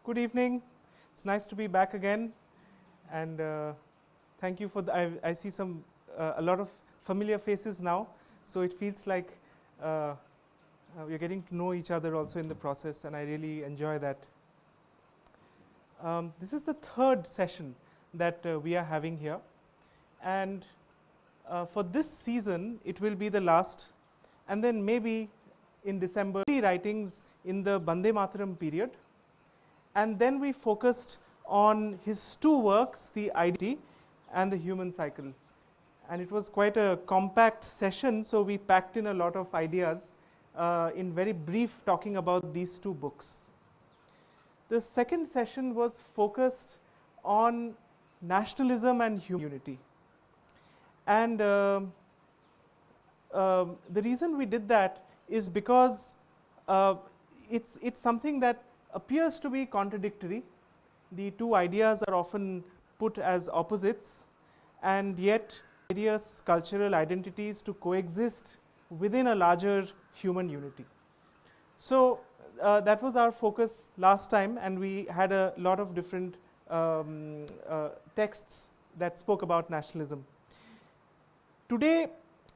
Good evening. It's nice to be back again, and thank you for I see a lot of familiar faces now, so it feels like we're getting to know each other also in the process, and I really enjoy that. This is the third session that we are having here, and for this season it will be the last, and then maybe in December writings in the Bande Mataram period. And then we focused on his two works, The Identity and The Human Cycle. And it was quite a compact session, so we packed in a lot of ideas in very brief talking about these two books. The second session was focused on nationalism and human unity. And the reason we did that is because it's something that appears to be contradictory. The two ideas are often put as opposites, and yet various cultural identities to coexist within a larger human unity. So that was our focus last time, and we had a lot of different texts that spoke about nationalism. Today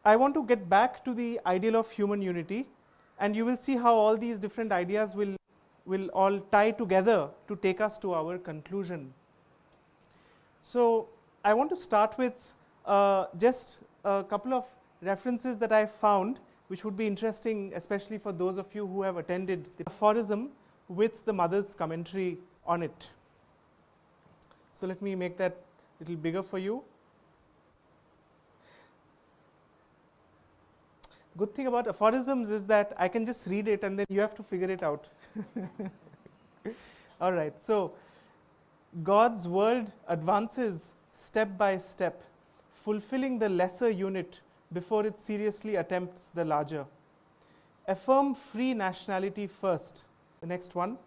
I want to get back to the ideal of human unity, and you will see how all these different ideas will all tie together to take us to our conclusion. So I want to start with just a couple of references that I found, which would be interesting, especially for those of you who have attended the aphorism with the mother's commentary on it. So let me make that a little bigger for you. Good thing about aphorisms is that I can just read it and then you have to figure it out. All right, so God's world advances step by step, fulfilling the lesser unit before it seriously attempts the larger. Affirm free nationality first. The next one.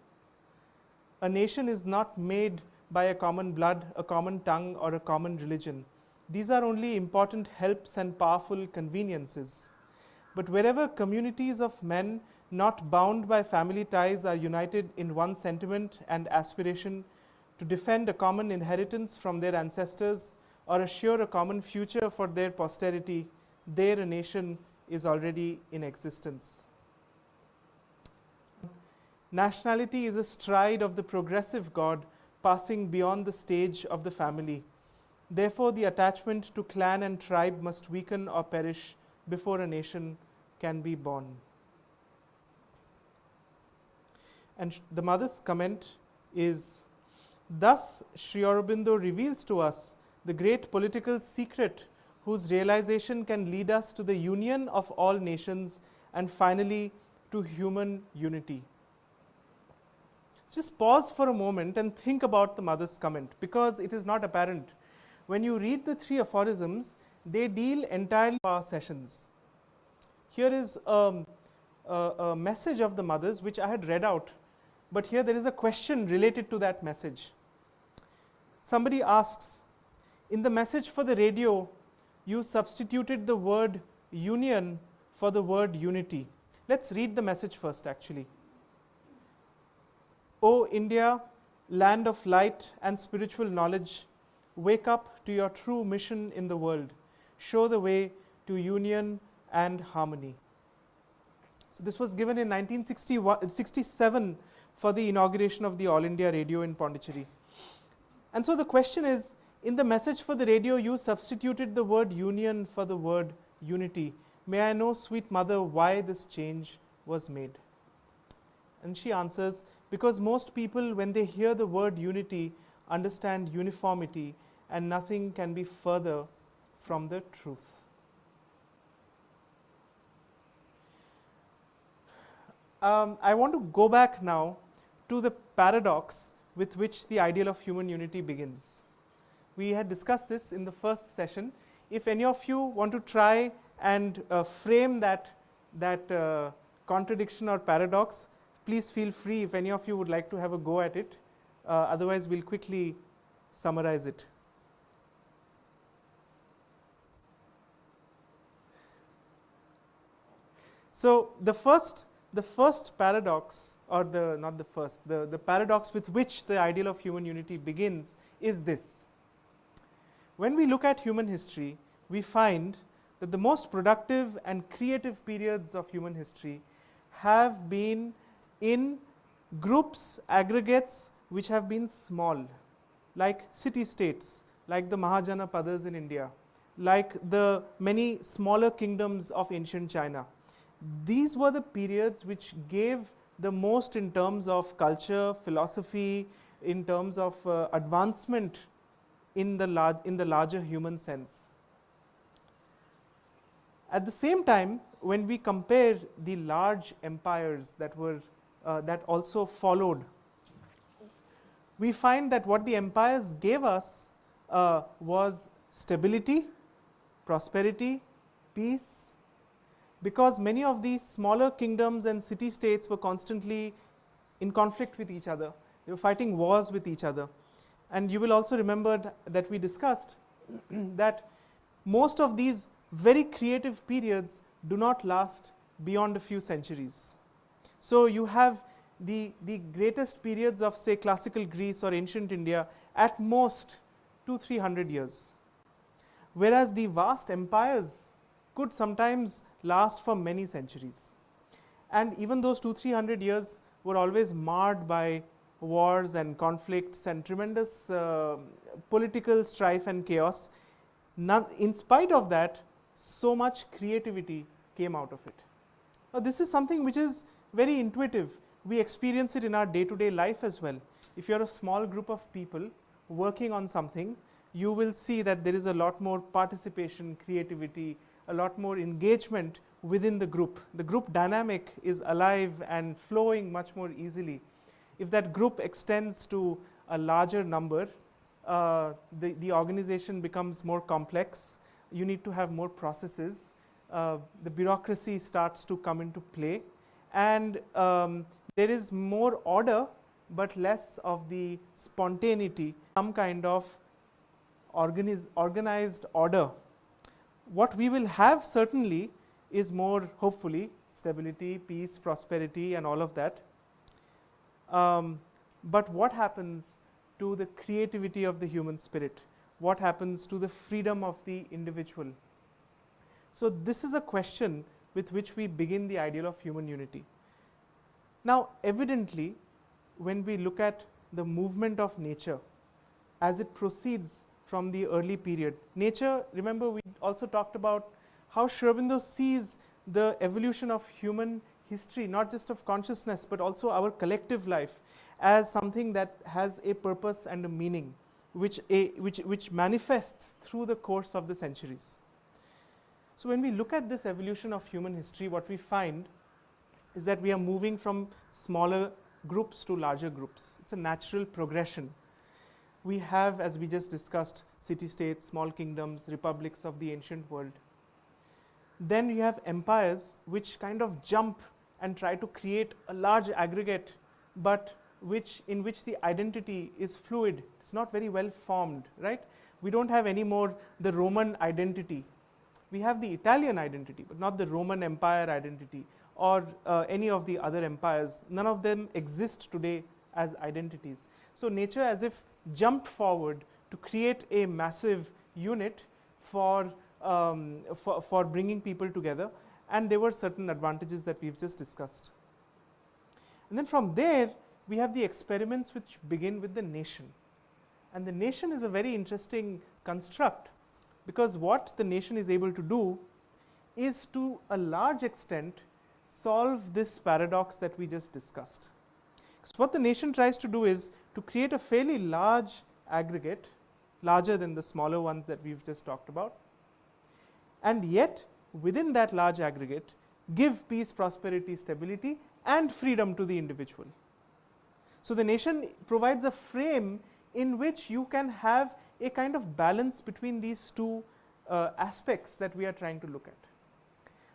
A nation is not made by a common blood, a common tongue, or a common religion. These are only important helps and powerful conveniences. But wherever communities of men not bound by family ties are united in one sentiment and aspiration to defend a common inheritance from their ancestors or assure a common future for their posterity, there a nation is already in existence. Nationality is a stride of the progressive God passing beyond the stage of the family. Therefore, the attachment to clan and tribe must weaken or perish before a nation can be born. And the mother's comment is, thus Sri Aurobindo reveals to us the great political secret whose realization can lead us to the union of all nations and finally to human unity. Just pause for a moment and think about the mother's comment, because it is not apparent. When you read the three aphorisms, they deal entirely with our sessions. Here is a message of the mother's which I had read out, but here there is a question related to that message. Somebody asks, in the message for the radio, you substituted the word union for the word unity. Let's read the message first actually. O India, land of light and spiritual knowledge, wake up to your true mission in the world. Show the way to union and harmony. So this was given in 1967 for the inauguration of the All India Radio in Puducherry. And so the question is, in the message for the radio, you substituted the word union for the word unity. May I know, sweet mother, why this change was made? And she answers, because most people, when they hear the word unity, understand uniformity, and nothing can be further from the truth. I want to go back now to the paradox with which the ideal of human unity begins. We had discussed this in the first session. If any of you want to try and frame that contradiction or paradox, please feel free if any of you would like to have a go at it. Otherwise, we'll quickly summarize it. So the first the first paradox, or not the first, the paradox with which the ideal of human unity begins is this. When we look at human history, we find that the most productive and creative periods of human history have been in groups, aggregates which have been small, like city-states, like the Mahajanapadas in India, like the many smaller kingdoms of ancient China. These were the periods which gave the most in terms of culture, philosophy, in terms of advancement in the larger human sense. At the same time, when we compare the large empires that were that also followed, we find that what the empires gave us was stability, prosperity, peace, because many of these smaller kingdoms and city-states were constantly in conflict with each other. They were fighting wars with each other. And you will also remember that we discussed that most of these very creative periods do not last beyond a few centuries. So you have the greatest periods of, say, classical Greece or ancient India at most 200-300 years, whereas the vast empires could sometimes last for many centuries. And even those 200-300 years were always marred by wars and conflicts and tremendous political strife and chaos. In spite of that, so much creativity came out of it. Now, this is something which is very intuitive. We experience it in our day-to-day life as well. If you're a small group of people working on something, you will see that there is a lot more participation, creativity, a lot more engagement within the group. The group dynamic is alive and flowing much more easily. If that group extends to a larger number, the organization becomes more complex. You need to have more processes. The bureaucracy starts to come into play, and there is more order but less of the spontaneity, some kind of organized order. What we will have certainly is more, hopefully, stability, peace, prosperity, and all of that. But what happens to the creativity of the human spirit? What happens to the freedom of the individual? So this is a question with which we begin the ideal of human unity. Now, evidently, when we look at the movement of nature as it proceeds from the early period, nature, remember we also talked about how Sri Aurobindo sees the evolution of human history, not just of consciousness, but also our collective life, as something that has a purpose and a meaning, which manifests through the course of the centuries. So when we look at this evolution of human history, what we find is that we are moving from smaller groups to larger groups. It's a natural progression. We have, as we just discussed, city-states, small kingdoms, republics of the ancient world. Then you have empires which kind of jump and try to create a large aggregate, but in which the identity is fluid. It's not very well formed, right? We don't have anymore the Roman identity. We have the Italian identity, but not the Roman Empire identity, or any of the other empires. None of them exist today as identities. So nature as if jumped forward to create a massive unit for bringing people together, and there were certain advantages that we've just discussed. And then from there, we have the experiments which begin with the nation. And the nation is a very interesting construct, because what the nation is able to do is, to a large extent, solve this paradox that we just discussed. So what the nation tries to do is to create a fairly large aggregate, larger than the smaller ones that we've just talked about, and yet within that large aggregate give peace, prosperity, stability, and freedom to the individual. So the nation provides a frame in which you can have a kind of balance between these two aspects that we are trying to look at.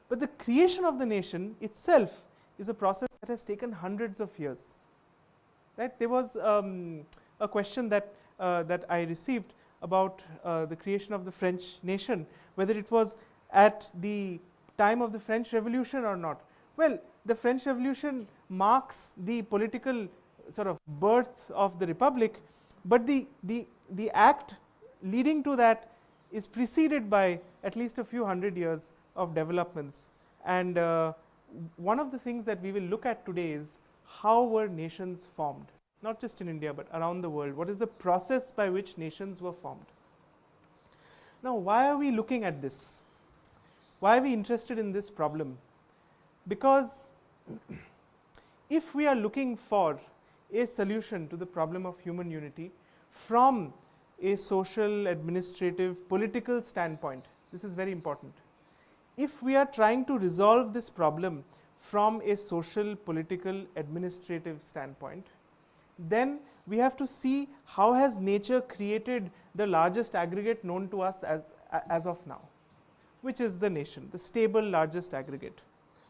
But the creation of the nation itself is a process that has taken hundreds of years. Right? There was a question that I received about the creation of the French nation, whether it was at the time of the French Revolution or not. Well, the French Revolution marks the political sort of birth of the Republic, but the act leading to that is preceded by at least a few hundred years of developments. And one of the things that we will look at today is how were nations formed, not just in India but around the world. What is the process by which nations were formed? Now, why are we looking at this? Why are we interested in this problem? Because if we are looking for a solution to the problem of human unity from a social, administrative, political standpoint, this is very important. If we are trying to resolve this problem from a social, political, administrative standpoint, then we have to see how has nature created the largest aggregate known to us as of now, which is the nation, the stable largest aggregate.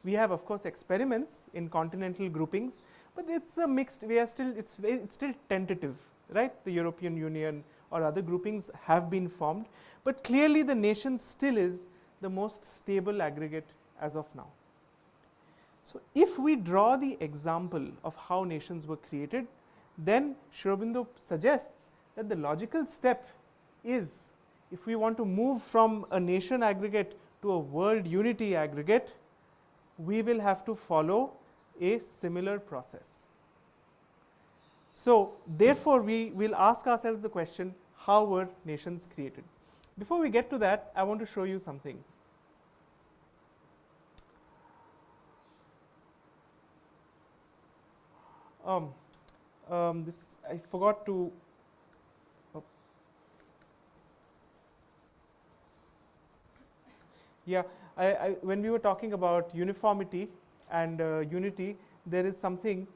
We have, of course, experiments in continental groupings, but it's a mixed, it's still tentative, right? The European Union or other groupings have been formed, but clearly the nation still is the most stable aggregate as of now. So if we draw the example of how nations were created, then Sri Aurobindo suggests that the logical step is, if we want to move from a nation aggregate to a world unity aggregate, we will have to follow a similar process. So therefore, we will ask ourselves the question, how were nations created? Before we get to that, I want to show you something. This I forgot to. Yeah, when we were talking about uniformity and unity, there is something.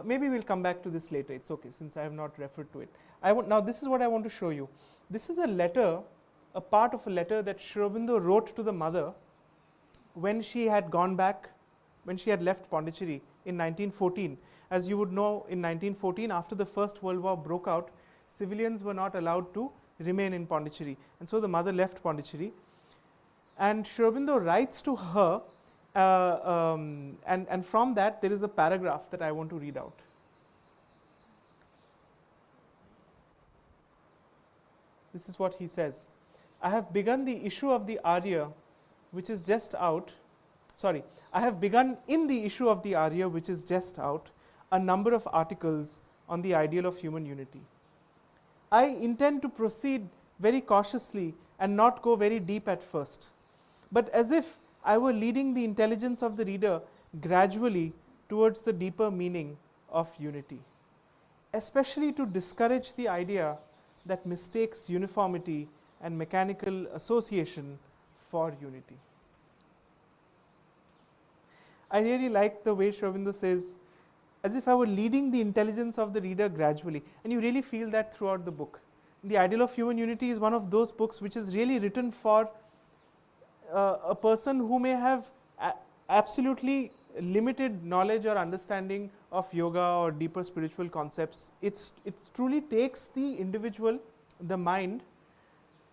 Maybe we'll come back to this later. It's okay, since I have not referred to it. Now this is what I want to show you. This is a letter, a part of a letter that Sri Aurobindo wrote to the mother when she had gone back, when she had left Puducherry in 1914. As you would know, in 1914, after the First World War broke out, civilians were not allowed to remain in Puducherry, and so the mother left Puducherry. And Sri Aurobindo writes to her, and from that there is a paragraph that I want to read out. This is what he says. I have begun the issue of the Arya, which is just out. Sorry, I have begun in the issue of the Arya, which is just out, a number of articles on the ideal of human unity. I intend to proceed very cautiously and not go very deep at first, but as if I were leading the intelligence of the reader gradually towards the deeper meaning of unity, especially to discourage the idea that mistakes uniformity and mechanical association for unity. I really like the way Sri Aurobindo says, as if I were leading the intelligence of the reader gradually, and you really feel that throughout the book. The Ideal of Human Unity is one of those books which is really written for a person who may have absolutely limited knowledge or understanding of yoga or deeper spiritual concepts. It truly takes the individual, the mind,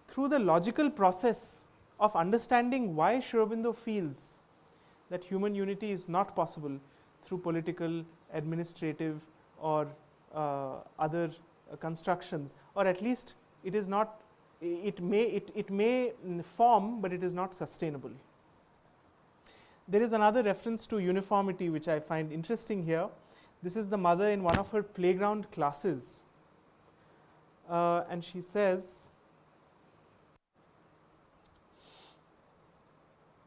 through the logical process of understanding why Sri Aurobindo feels that human unity is not possible through political, administrative, or other constructions, or at least it is not. It may form, but it is not sustainable. There is another reference to uniformity which I find interesting here. This is the mother in one of her playground classes, and she says,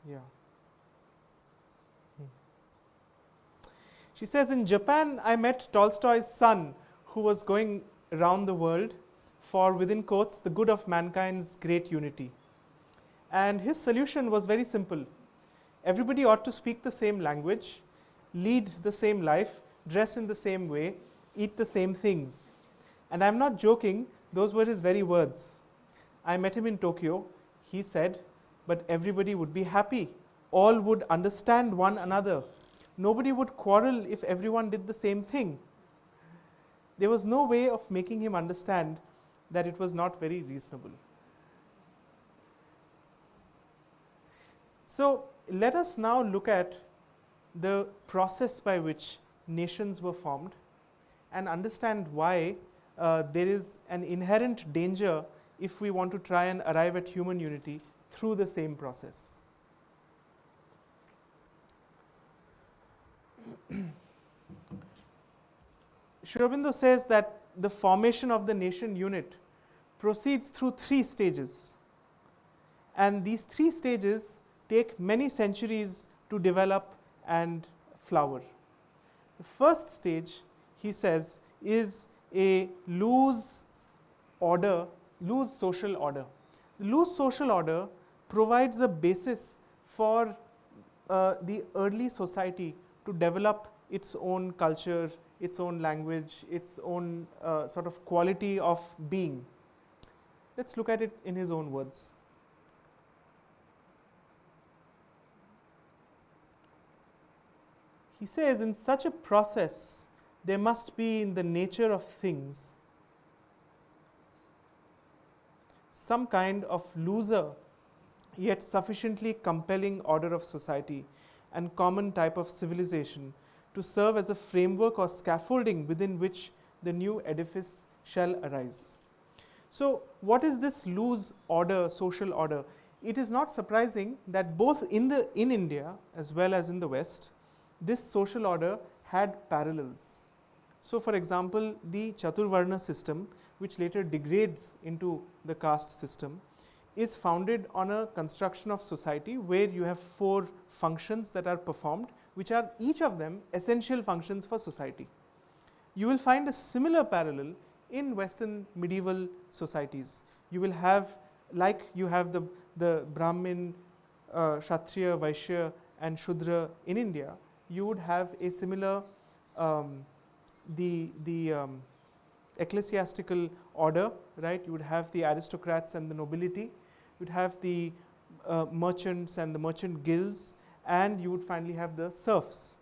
yeah. She says, in Japan, I met Tolstoy's son, who was going around the world for, within quotes, the good of mankind's great unity. And his solution was very simple. Everybody ought to speak the same language, lead the same life, dress in the same way, eat the same things. And I'm not joking, those were his very words. I met him in Tokyo. He said, but everybody would be happy. All would understand one another. Nobody would quarrel if everyone did the same thing. There was no way of making him understand that it was not very reasonable. So let us now look at the process by which nations were formed and understand why there is an inherent danger if we want to try and arrive at human unity through the same process. Sri Aurobindo says that the formation of the nation unit proceeds through 3 stages, and these 3 stages take many centuries to develop and flower. The first stage, he says, is a loose order, loose social order. The loose social order provides a basis for the early society to develop its own culture, its own language, its own sort of quality of being. Let's look at it in his own words. He says, in such a process, there must be in the nature of things some kind of looser yet sufficiently compelling order of society and common type of civilization to serve as a framework or scaffolding within which the new edifice shall arise. So, what is this loose order, social order? It is not surprising that both in India as well as in the West, this social order had parallels. So, for example, the Chaturvarna system, which later degrades into the caste system, is founded on a construction of society where you have 4 functions that are performed, which are each of them essential functions for society. You will find a similar parallel in Western medieval societies. You will have, like you have the Brahmin, Kshatriya, Vaishya and Shudra in India, you would have a similar ecclesiastical order, right? You would have the aristocrats and the nobility, you would have the merchants and the merchant guilds, and you would finally have the serfs.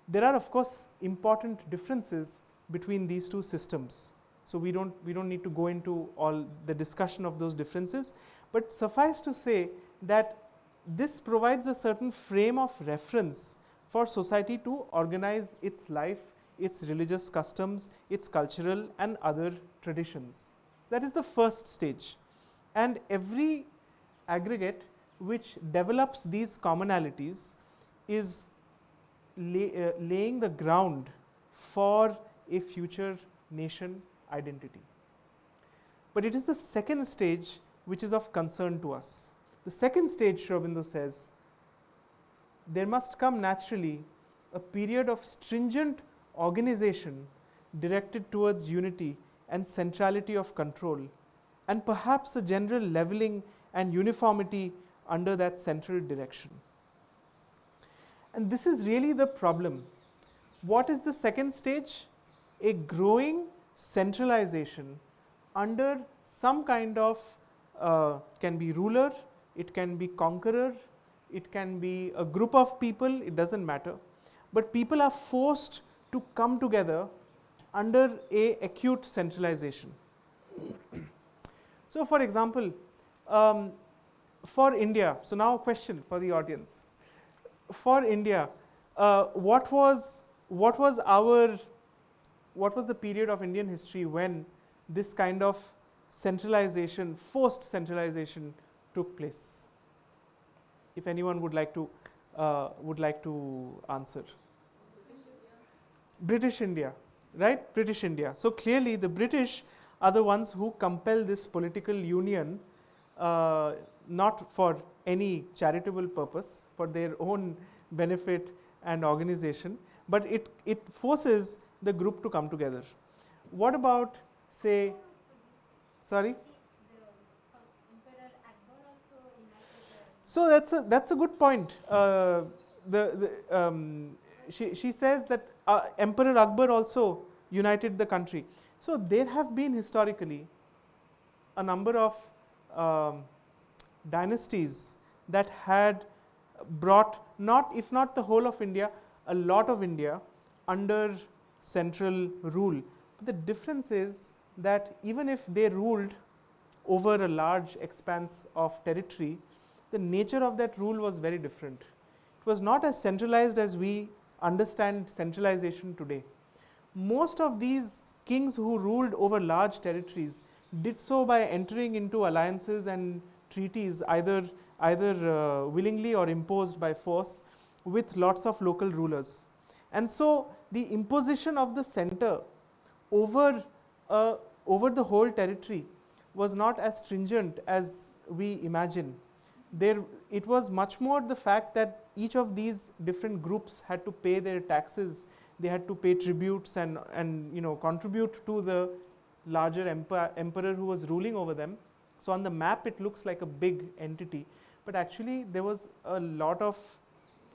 There are, of course, important differences between these 2 systems. So, we don't need to go into all the discussion of those differences, but suffice to say that this provides a certain frame of reference for society to organize its life, its religious customs, its cultural and other traditions. That is the first stage. And every aggregate which develops these commonalities is laying the ground for a future nation identity. But it is the second stage which is of concern to us. The second stage, Sri Aurobindo says, there must come naturally a period of stringent organization directed towards unity and centrality of control, and perhaps a general leveling and uniformity under that central direction. And this is really the problem. What is the second stage? A growing centralization under some kind of can be ruler, it can be conqueror, it can be a group of people, it does not matter, but people are forced to come together under a acute centralization. So, for example, for India, so now a question for the audience. For India, what was the period of Indian history when this kind of centralization, forced centralization took place? If anyone would like to answer. British India, right? British India. So clearly the British are the ones who compel this political union, not for any charitable purpose, for their own benefit and organization, but it forces the group to come together. What about, say, sorry? So that's a good point. She says that Emperor Akbar also united the country. So there have been historically a number of dynasties that had brought, if not the whole of India, a lot of India under central rule. But the difference is that even if they ruled over a large expanse of territory, the nature of that rule was very different. was not as centralized as we understand centralization today. Most of these kings who ruled over large territories did so by entering into alliances and treaties, either willingly or imposed by force, with lots of local rulers. And so the imposition of the center over, over the whole territory was not as stringent as we imagine. It was much more the fact that each of these different groups had to pay their taxes, they had to pay tributes and contribute to the larger emperor who was ruling over them. So on the map it looks like a big entity, but actually there was a lot of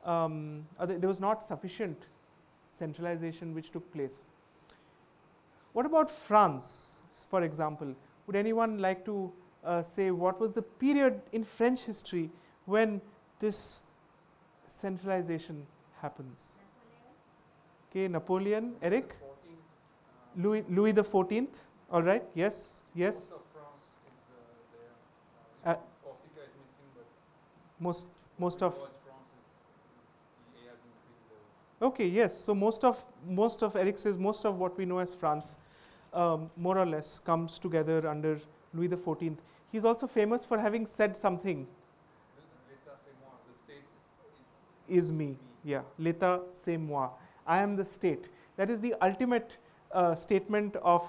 there was not sufficient centralization which took place. What about France, for example? Would anyone like to say what was the period in French history when this centralization happens? Okay, Napoleon, Eric? Louis the 14th, all right, yes, yes. Most of France is there. Corsica is missing, but most of France he has increased. Okay, yes. So most of Eric says most of what we know as France, more or less, comes together under Louis the 14th. He's also famous for having said something. L'État c'est moi. The state is me. Yeah, l'État c'est moi. I am the state. That is the ultimate statement of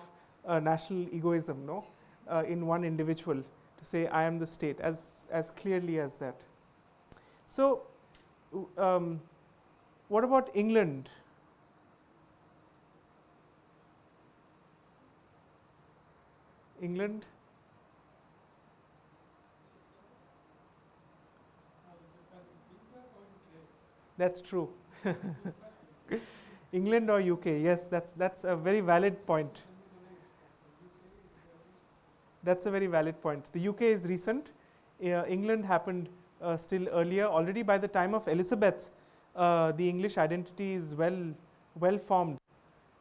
national egoism, no? In one individual, to say I am the state, as clearly as that. So, what about England? England? That's true. England or UK? Yes, that's a very valid point. That's a very valid point. The UK is recent. England happened still earlier. Already by the time of Elizabeth, the English identity is well formed.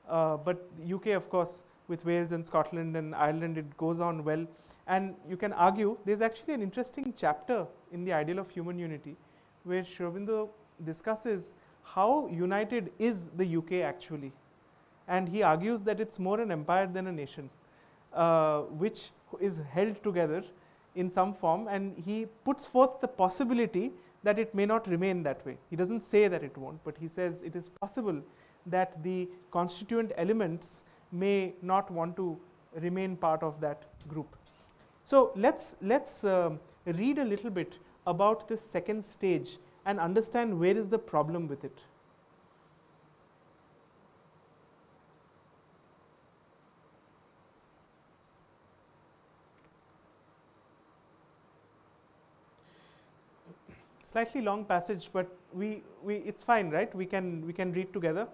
But UK, of course, with Wales and Scotland and Ireland, it goes on well. And you can argue, there's actually an interesting chapter in The Ideal of Human Unity, where Sri Aurobindo discusses how united is the UK actually. And he argues that it's more an empire than a nation, which is held together in some form, and he puts forth the possibility that it may not remain that way. He doesn't say that it won't, but he says it is possible that the constituent elements may not want to remain part of that group. So let's read a little bit about this second stage and understand where is the problem with it. Slightly long passage, but it's fine, right? We can read together.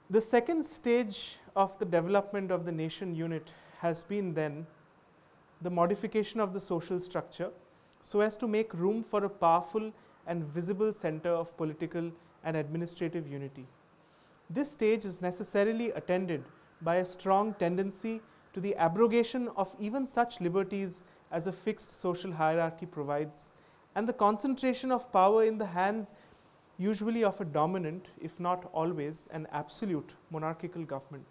The second stage of the development of the nation unit has been then the modification of the social structure so as to make room for a powerful and visible center of political and administrative unity. This stage is necessarily attended by a strong tendency to the abrogation of even such liberties as a fixed social hierarchy provides, and the concentration of power in the hands usually of a dominant, if not always, an absolute monarchical government.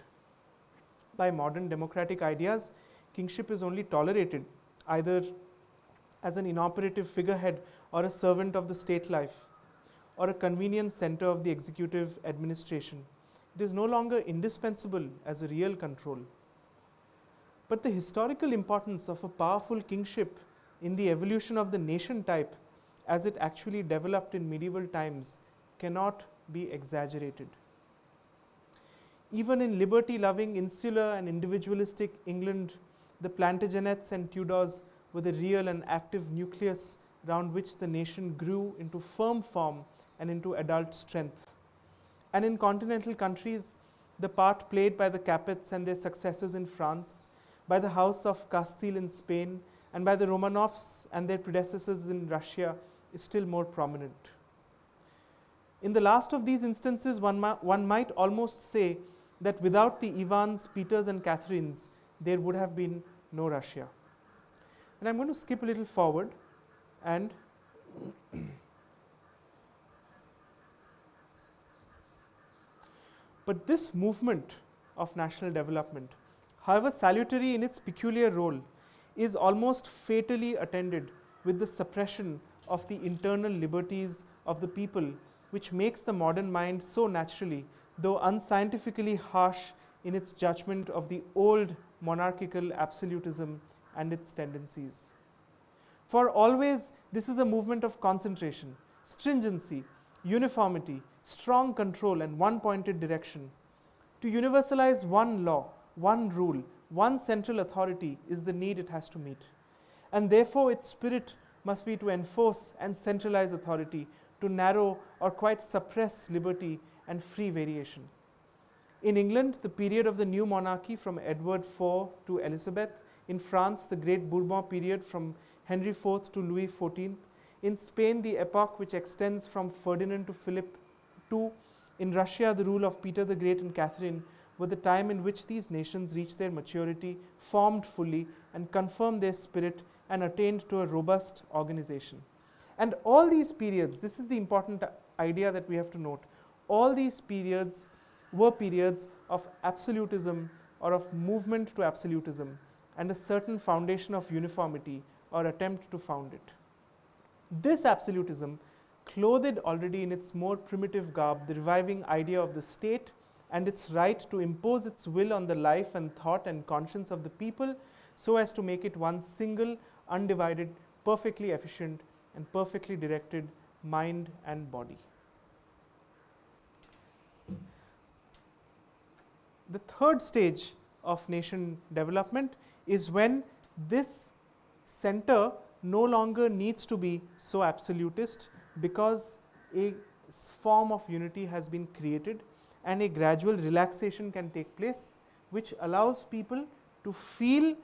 By modern democratic ideas, kingship is only tolerated either as an inoperative figurehead or a servant of the state life, or a convenient center of the executive administration. It is no longer indispensable as a real control. But the historical importance of a powerful kingship in the evolution of the nation type as it actually developed in medieval times cannot be exaggerated. Even in liberty-loving, insular and individualistic England, the Plantagenets and Tudors were the real and active nucleus round which the nation grew into firm form and into adult strength. And in continental countries, the part played by the Capets and their successors in France, by the House of Castile in Spain, and by the Romanovs and their predecessors in Russia is still more prominent. In the last of these instances, one might almost say that without the Ivans, Peters and Catherines, there would have been no Russia. And I'm going to skip a little forward and But this movement of national development, however salutary in its peculiar role, is almost fatally attended with the suppression of the internal liberties of the people, which makes the modern mind so naturally, though unscientifically harsh in its judgment of the old monarchical absolutism and its tendencies. For always, this is a movement of concentration, stringency, uniformity, strong control, and one pointed direction. To universalize one law, one rule, one central authority is the need it has to meet. And therefore, its spirit must be to enforce and centralize authority, to narrow or quite suppress liberty and free variation. In England, the period of the new monarchy from Edward IV to Elizabeth. In France, the great Bourbon period from Henry IV to Louis XIV. In Spain, the epoch which extends from Ferdinand to Philip II. In Russia, the rule of Peter the Great and Catherine were the time in which these nations reached their maturity, formed fully, and confirmed their spirit and attained to a robust organization. And all these periods, this is the important idea that we have to note, all these periods were periods of absolutism or of movement to absolutism and a certain foundation of uniformity or attempt to found it. This absolutism clothed already in its more primitive garb the reviving idea of the state and its right to impose its will on the life and thought and conscience of the people so as to make it one single, undivided, perfectly efficient and perfectly directed mind and body. The third stage of nation development is when this center no longer needs to be so absolutist because a form of unity has been created and a gradual relaxation can take place, which allows people to feel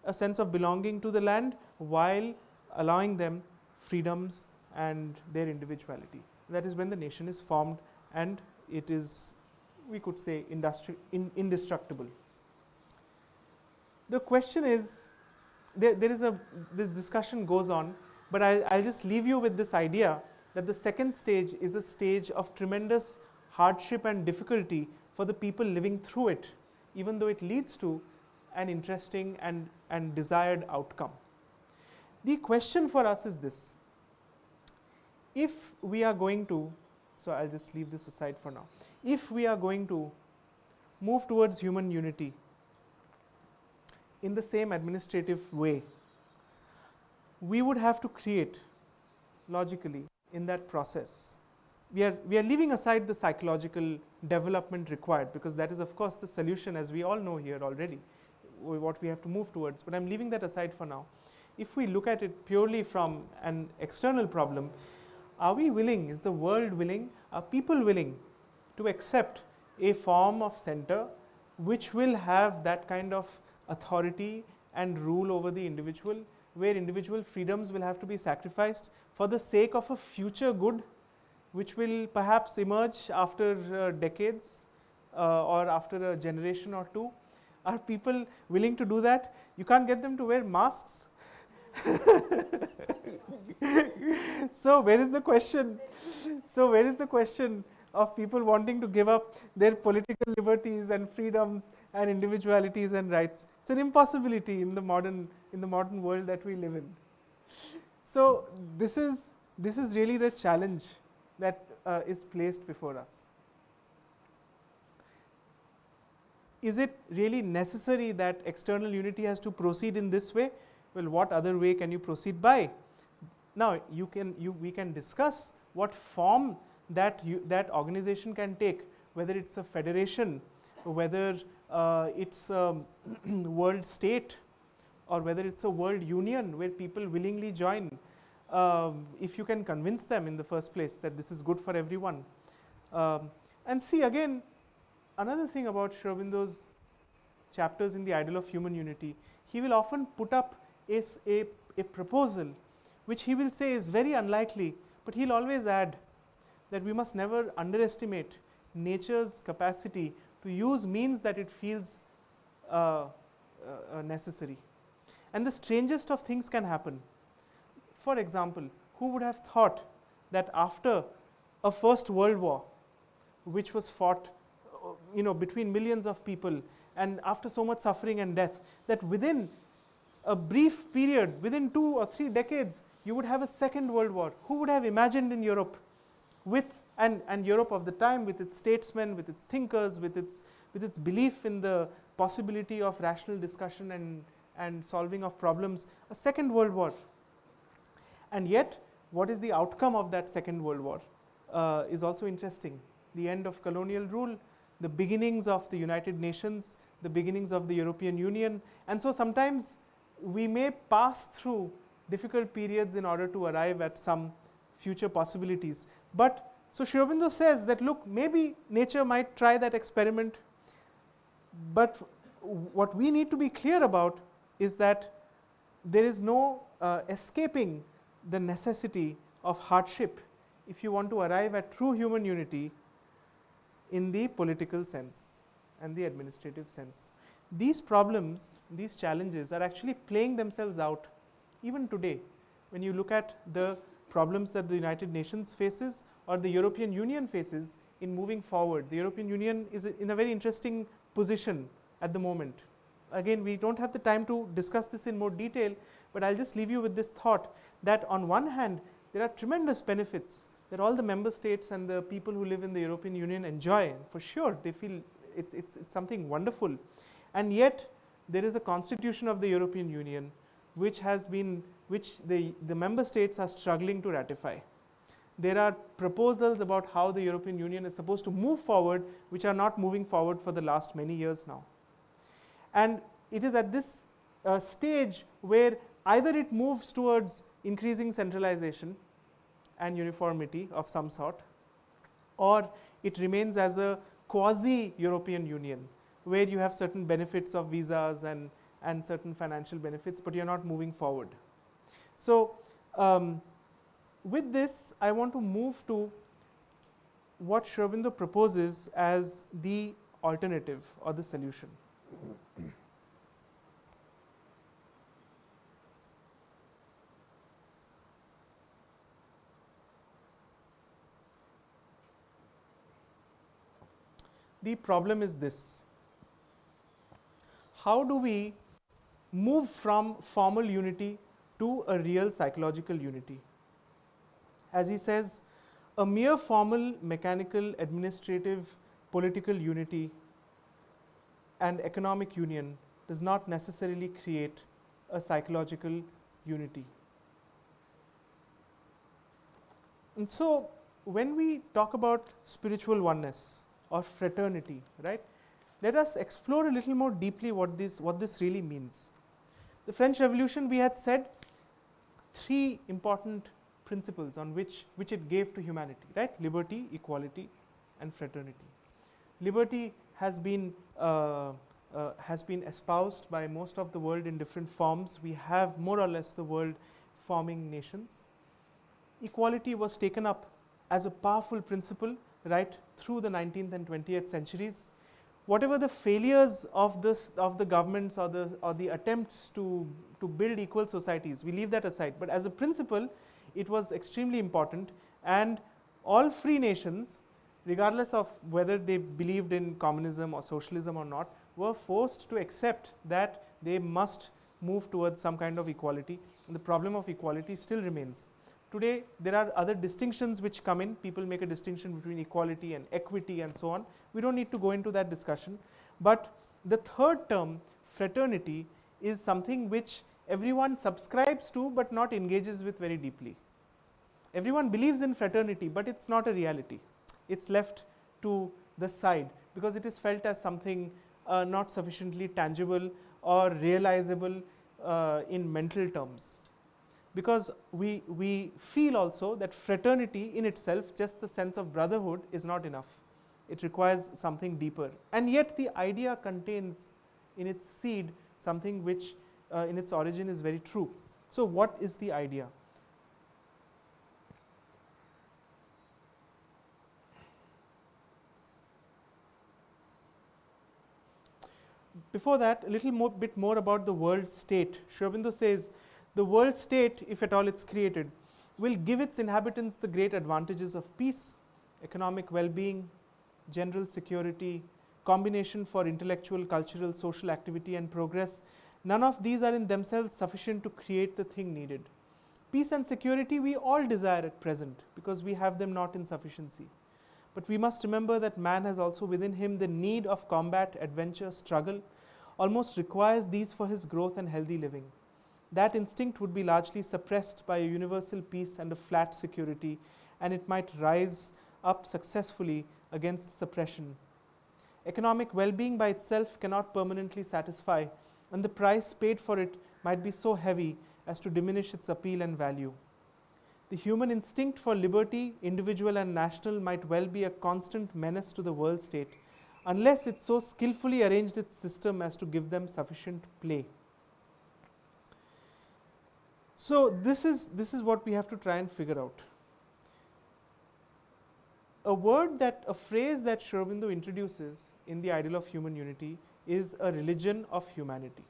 a sense of belonging to the land while allowing them freedoms and their individuality. That is when the nation is formed and it is, we could say, indestructible. The question is, this discussion goes on, but I'll just leave you with this idea that the second stage is a stage of tremendous hardship and difficulty for the people living through it, even though it leads to an interesting and desired outcome. The question for us is this: if we are going to, so I'll just leave this aside for now, if we are going to move towards human unity in the same administrative way, we would have to create logically in that process. We are leaving aside the psychological development required, because that is of course the solution, as we all know here already, what we have to move towards, but I'm leaving that aside for now. If we look at it purely from an external problem, are we willing, is the world willing, are people willing to accept a form of center which will have that kind of authority and rule over the individual, where individual freedoms will have to be sacrificed for the sake of a future good which will perhaps emerge after decades or after a generation or two? Are people willing to do that? You can't get them to wear masks. So where is the question? So where is the question of people wanting to give up their political liberties and freedoms and individualities and rights? It's an impossibility in the modern world that we live in. So this is really the challenge that is placed before us. Is it really necessary that external unity has to proceed in this way? Well, what other way can you proceed by? Now, we can discuss what form that organization can take, whether it's a federation, whether it's a world state, or whether it's a world union where people willingly join, if you can convince them in the first place that this is good for everyone. And see, again, another thing about Sri Aurobindo's chapters in the Ideal of Human Unity, he will often put up a proposal which he will say is very unlikely, but he'll always add that we must never underestimate nature's capacity to use means that it feels necessary. And the strangest of things can happen. For example, who would have thought that after a First World War, which was fought between millions of people, and after so much suffering and death, that within a brief period, within 2 or 3 decades, you would have a second world war. Who would have imagined in Europe, and Europe of the time, with its statesmen, with its thinkers, with its belief in the possibility of rational discussion and solving of problems, a second world war. And yet, what is the outcome of that second world war is also interesting. The end of colonial rule, the beginnings of the United Nations, the beginnings of the European Union. And so sometimes we may pass through difficult periods in order to arrive at some future possibilities. But so Sri Aurobindo says that, look, maybe nature might try that experiment, but what we need to be clear about is that there is no escaping the necessity of hardship if you want to arrive at true human unity in the political sense and the administrative sense. These problems, these challenges are actually playing themselves out even today. When you look at the problems that the United Nations faces or the European Union faces in moving forward, the European Union is in a very interesting position at the moment. Again, we don't have the time to discuss this in more detail, but I'll just leave you with this thought that on one hand, there are tremendous benefits that all the member states and the people who live in the European Union enjoy. For sure, they feel it's something wonderful. And yet, there is a constitution of the European Union which the member states are struggling to ratify. There are proposals about how the European Union is supposed to move forward, which are not moving forward for the last many years now. And it is at this stage where either it moves towards increasing centralization and uniformity of some sort, or it remains as a quasi-European Union, where you have certain benefits of visas and certain financial benefits, but you're not moving forward. So with this, I want to move to what Sri Aurobindo proposes as the alternative or the solution. The problem is this: how do we move from formal unity to a real psychological unity? As he says, a mere formal, mechanical, administrative, political unity and economic union does not necessarily create a psychological unity. And so, when we talk about spiritual oneness or fraternity, right, let us explore a little more deeply what this really means. The French Revolution, we had said, 3 important principles on which it gave to humanity, right? Liberty, equality, and fraternity. Liberty has been espoused by most of the world in different forms. We have more or less the world forming nations. Equality was taken up as a powerful principle right through the 19th and 20th centuries. Whatever the failures of the governments or the attempts to build equal societies, we leave that aside. But as a principle, it was extremely important, and all free nations, regardless of whether they believed in communism or socialism or not, were forced to accept that they must move towards some kind of equality. And the problem of equality still remains. Today, there are other distinctions which come in. People make a distinction between equality and equity and so on. We don't need to go into that discussion. But the third term, fraternity, is something which everyone subscribes to but not engages with very deeply. Everyone believes in fraternity, but it's not a reality. It's left to the side because it is felt as something not sufficiently tangible or realizable in mental terms. Because we feel also that fraternity in itself, just the sense of brotherhood, is not enough. It requires something deeper. And yet the idea contains in its seed something which in its origin is very true. So what is the idea? Before that, a little bit more about the world state. Sri Aurobindo says, the world state, if at all it's created, will give its inhabitants the great advantages of peace, economic well-being, general security, combination for intellectual, cultural, social activity and progress, none of these are in themselves sufficient to create the thing needed. Peace and security we all desire at present because we have them not in sufficiency. But we must remember that man has also within him the need of combat, adventure, struggle, almost requires these for his growth and healthy living. That instinct would be largely suppressed by a universal peace and a flat security, and it might rise up successfully against suppression. Economic well-being by itself cannot permanently satisfy, and the price paid for it might be so heavy as to diminish its appeal and value. The human instinct for liberty, individual and national, might well be a constant menace to the world state, unless it so skillfully arranged its system as to give them sufficient play. So this is what we have to try and figure out. A phrase that Sri Aurobindo introduces in the ideal of human unity is a religion of humanity.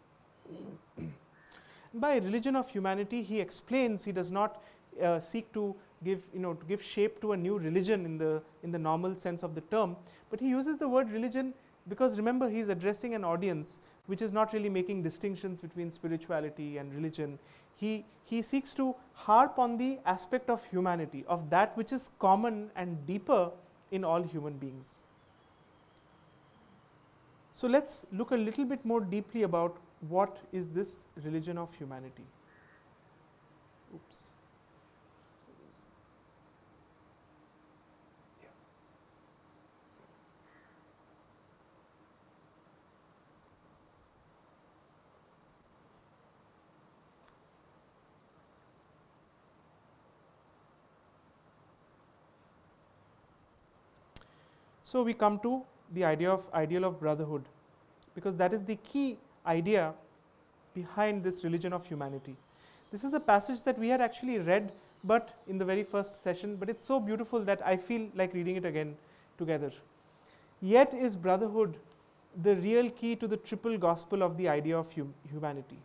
By religion of humanity, he explains he does not seek to give shape to a new religion in the normal sense of the term, but he uses the word religion because remember he is addressing an audience which is not really making distinctions between spirituality and religion. He seeks to harp on the aspect of humanity, of that which is common and deeper in all human beings. So let's look a little bit more deeply about what is this religion of humanity. Oops. So we come to the ideal of brotherhood, because that is the key idea behind this religion of humanity. This is a passage that we had actually read but in the very first session, but it's so beautiful that I feel like reading it again together. Yet is brotherhood the real key to the triple gospel of the idea of humanity.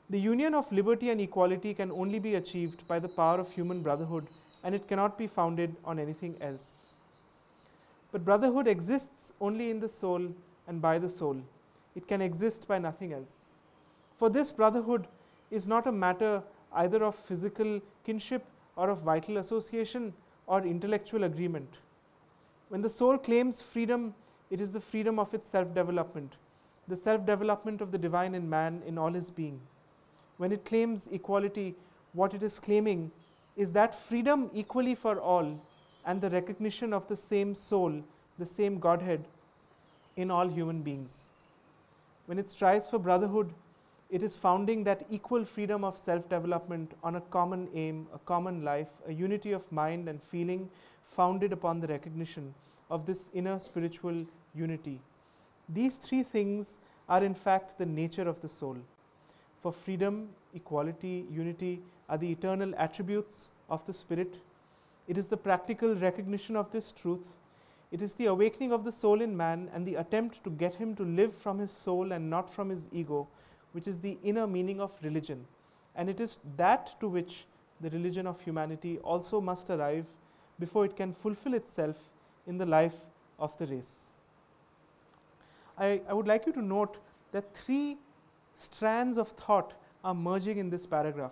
The union of liberty and equality can only be achieved by the power of human brotherhood, and it cannot be founded on anything else. But brotherhood exists only in the soul and by the soul. It can exist by nothing else. For this, brotherhood is not a matter either of physical kinship or of vital association or intellectual agreement. When the soul claims freedom, it is the freedom of its self-development, the self-development of the divine in man in all his being. When it claims equality, what it is claiming is that freedom equally for all and the recognition of the same soul, the same Godhead in all human beings. When it strives for brotherhood, it is founding that equal freedom of self-development on a common aim, a common life, a unity of mind and feeling founded upon the recognition of this inner spiritual unity. These three things are in fact the nature of the soul. For freedom, equality, unity are the eternal attributes of the spirit. It is the practical recognition of this truth. It is the awakening of the soul in man and the attempt to get him to live from his soul and not from his ego, which is the inner meaning of religion. And it is that to which the religion of humanity also must arrive before it can fulfill itself in the life of the race. I would like you to note that three strands of thought are merging in this paragraph.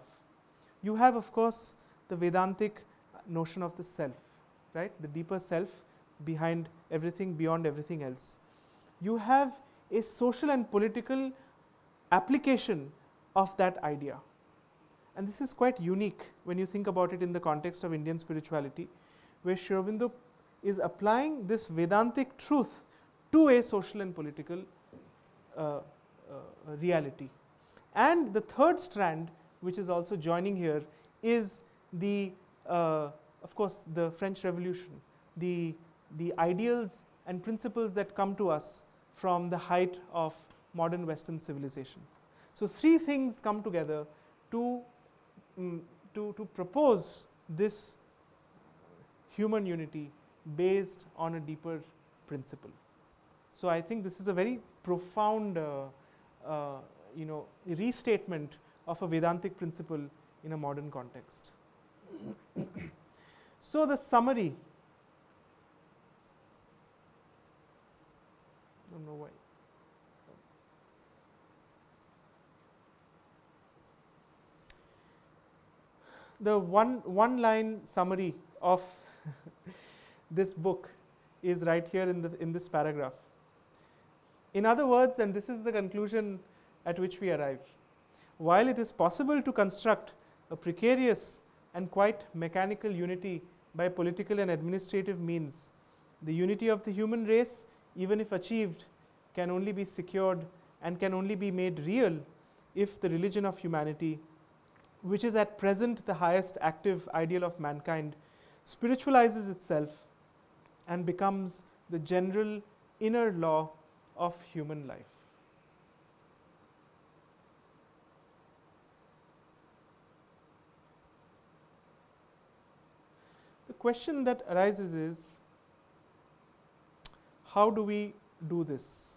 You have, of course, the Vedantic notion of the self, right? The deeper self behind everything, beyond everything else. You have a social and political application of that idea. And this is quite unique when you think about it in the context of Indian spirituality, where Sri Aurobindo is applying this Vedantic truth to a social and political reality. And the third strand, which is also joining here, is the of course, the French Revolution, the ideals and principles that come to us from the height of modern Western civilization. So three things come together to propose this human unity based on a deeper principle. So I think this is a very profound restatement of a Vedantic principle in a modern context. So the summary. know why. The one line summary of this book is right here in this paragraph. In other words, and this is the conclusion at which we arrive, while it is possible to construct a precarious and quite mechanical unity by political and administrative means, the unity of the human race, even if achieved, can only be secured and can only be made real if the religion of humanity, which is at present the highest active ideal of mankind, spiritualizes itself and becomes the general inner law of human life. The question that arises is, how do we do this?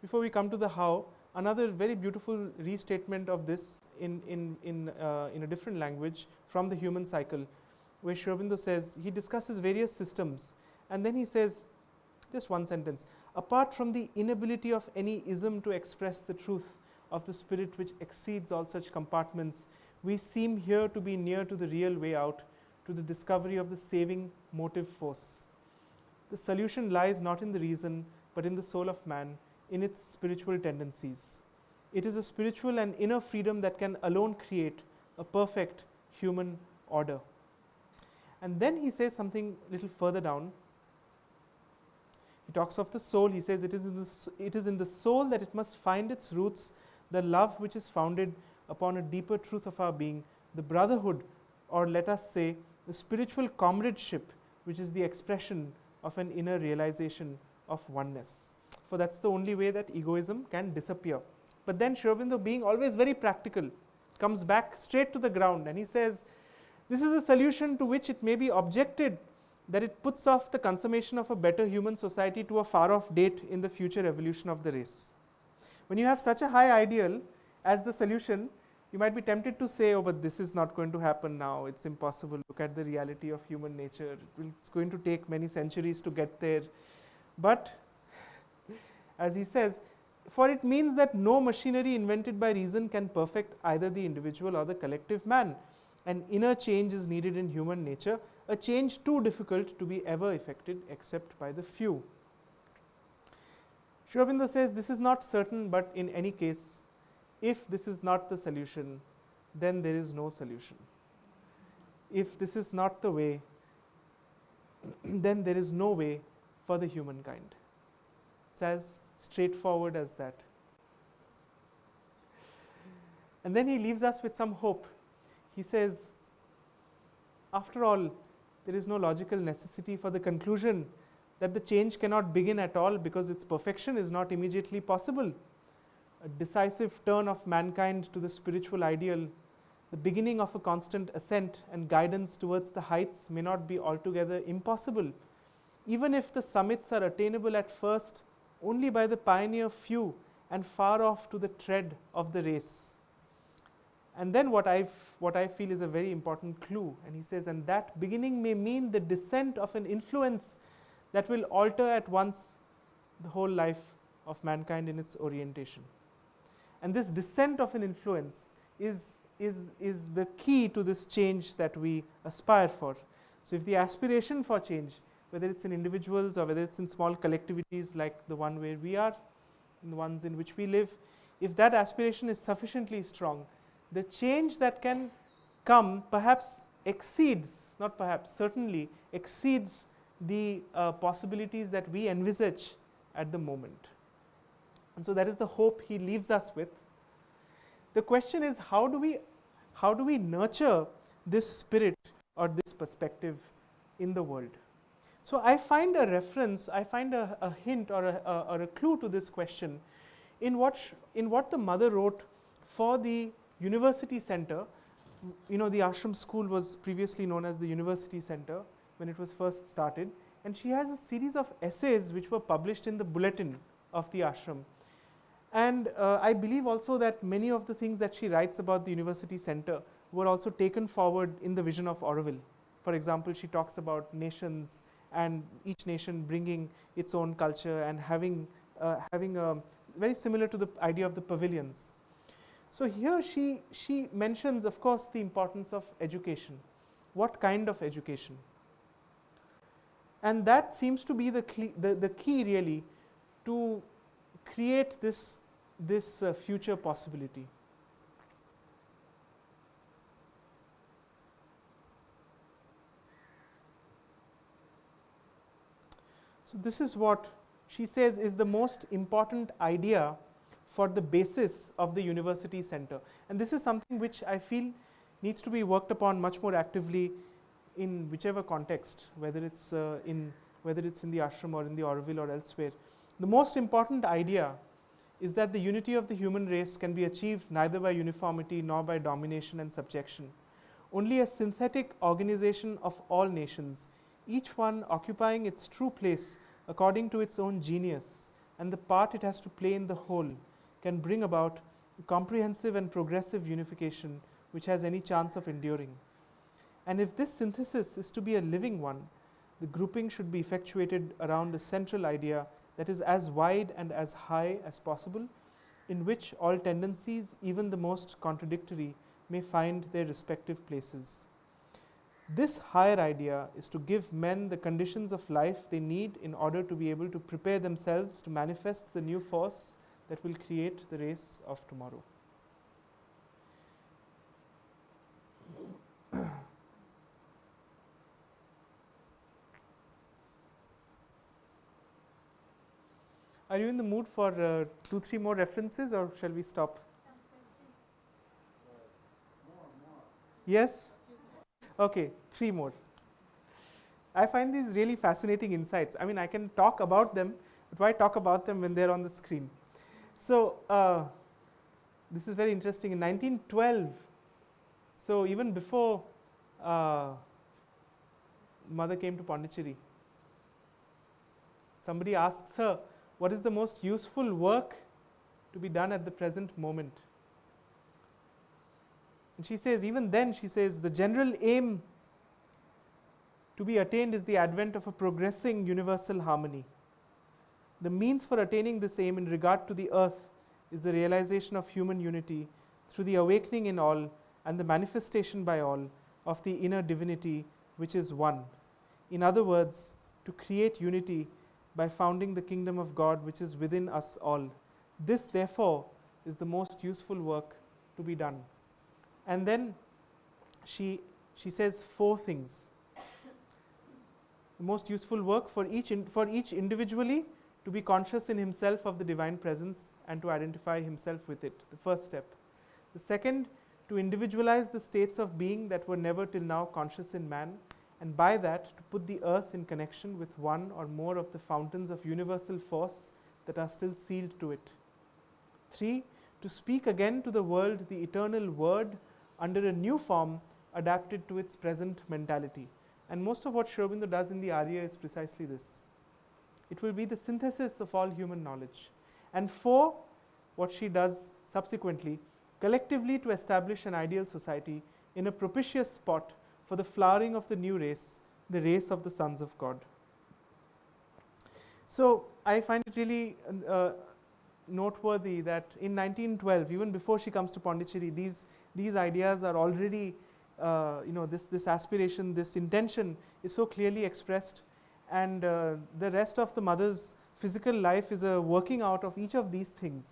Before we come to the how, another very beautiful restatement of this in a different language from the human cycle, where Sri Aurobindo says, he discusses various systems, and then he says, just one sentence, apart from the inability of any ism to express the truth of the spirit which exceeds all such compartments, we seem here to be near to the real way out, to the discovery of the saving motive force. The solution lies not in the reason, but in the soul of man, in its spiritual tendencies. It is a spiritual and inner freedom that can alone create a perfect human order. And then he says something a little further down. He talks of the soul. He says it is in the soul that it must find its roots, the love which is founded upon a deeper truth of our being, the brotherhood, or let us say, the spiritual comradeship, which is the expression of an inner realization of oneness. For that's the only way that egoism can disappear. But then Sri Aurobindo, being always very practical, comes back straight to the ground, and he says, this is a solution to which it may be objected that it puts off the consummation of a better human society to a far off date in the future evolution of the race. When you have such a high ideal as the solution, you might be tempted to say, oh, but this is not going to happen now, it's impossible, look at the reality of human nature, it's going to take many centuries to get there. But as he says, for it means that no machinery invented by reason can perfect either the individual or the collective man. An inner change is needed in human nature, a change too difficult to be ever effected except by the few. Sri Aurobindo says this is not certain, but in any case, if this is not the solution, then there is no solution. If this is not the way, then there is no way for the humankind. It's as straightforward as that. And then he leaves us with some hope. He says, after all, there is no logical necessity for the conclusion that the change cannot begin at all because its perfection is not immediately possible. A decisive turn of mankind to the spiritual ideal, the beginning of a constant ascent and guidance towards the heights may not be altogether impossible, even if the summits are attainable at first only by the pioneer few and far off to the tread of the race. And then what I feel is a very important clue, and he says, and that beginning may mean the descent of an influence that will alter at once the whole life of mankind in its orientation. And this descent of an influence is the key to this change that we aspire for. So if the aspiration for change, whether it's in individuals or whether it's in small collectivities like the one where we are, and the ones in which we live, if that aspiration is sufficiently strong, the change that can come perhaps exceeds, not perhaps, certainly exceeds the possibilities that we envisage at the moment. And so that is the hope he leaves us with. The question is, how do we nurture this spirit or this perspective in the world? So I find a reference, I find a hint or a clue to this question in what the mother wrote for the University Center. You know, the ashram school was previously known as the University Center when it was first started, and she has a series of essays which were published in the bulletin of the ashram. And I believe also that many of the things that she writes about the University Center were also taken forward in the vision of Auroville. For example, she talks about nations and each nation bringing its own culture and having a very similar to the idea of the pavilions. So here she mentions, of course, the importance of education. What kind of education? And that seems to be the key really to create this future possibility. So this is what she says is the most important idea for the basis of the university center. And this is something which I feel needs to be worked upon much more actively in whichever context, whether it's in the ashram or in the Auroville or elsewhere. The most important idea is that the unity of the human race can be achieved neither by uniformity nor by domination and subjection. Only a synthetic organization of all nations, each one occupying its true place according to its own genius and the part it has to play in the whole, can bring about a comprehensive and progressive unification which has any chance of enduring. And if this synthesis is to be a living one, the grouping should be effectuated around a central idea that is as wide and as high as possible, in which all tendencies, even the most contradictory, may find their respective places. This higher idea is to give men the conditions of life they need in order to be able to prepare themselves to manifest the new force that will create the race of tomorrow. Are you in the mood for 2-3 more references, or shall we stop? Yes? Okay, 3 more. I find these really fascinating insights. I mean, I can talk about them, but why talk about them when they're on the screen? So, this is very interesting. In 1912, so even before Mother came to Puducherry, somebody asks her, what is the most useful work to be done at the present moment? And she says, even then, she says, the general aim to be attained is the advent of a progressing universal harmony. The means for attaining this aim in regard to the earth is the realization of human unity through the awakening in all and the manifestation by all of the inner divinity which is one. In other words, to create unity by founding the kingdom of God which is within us all. This, therefore, is the most useful work to be done. And then she says 4 things. The most useful work for each individually to be conscious in himself of the divine presence and to identify himself with it, the first step. The second, to individualize the states of being that were never till now conscious in man, and by that to put the earth in connection with one or more of the fountains of universal force that are still sealed to it. 3, to speak again to the world the eternal word under a new form adapted to its present mentality. And most of what Sri Aurobindo does in the Arya is precisely this. It will be the synthesis of all human knowledge. And 4, what she does subsequently, collectively to establish an ideal society in a propitious spot for the flowering of the new race, the race of the sons of God. So I find it really noteworthy that in 1912, even before she comes to Puducherry, these ideas are already, this aspiration, this intention is so clearly expressed, and the rest of the mother's physical life is a working out of each of these things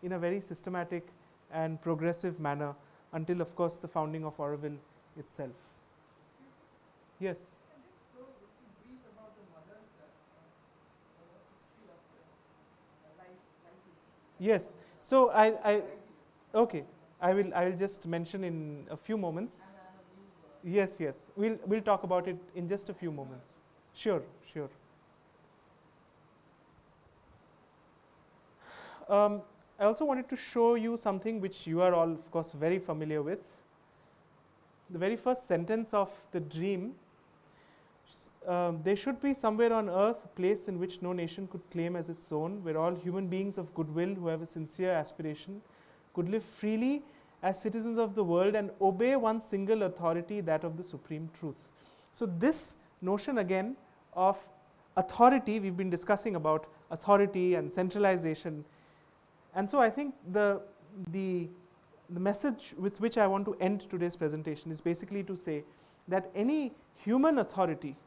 in a very systematic and progressive manner until, of course, the founding of Auroville itself. Yes. And just go a little brief about the mother's history of the life history. Yes. So okay. I will just mention in a few moments. Yes. We'll talk about it in just a few moments. Sure. I also wanted to show you something which you are all, of course, very familiar with. The very first sentence of the dream, there should be somewhere on earth a place in which no nation could claim as its own, where all human beings of goodwill who have a sincere aspiration could live freely as citizens of the world and obey one single authority, that of the supreme truth. So this notion again of authority, we've been discussing about authority and centralization. And so I think the message with which I want to end today's presentation is basically to say that any human authority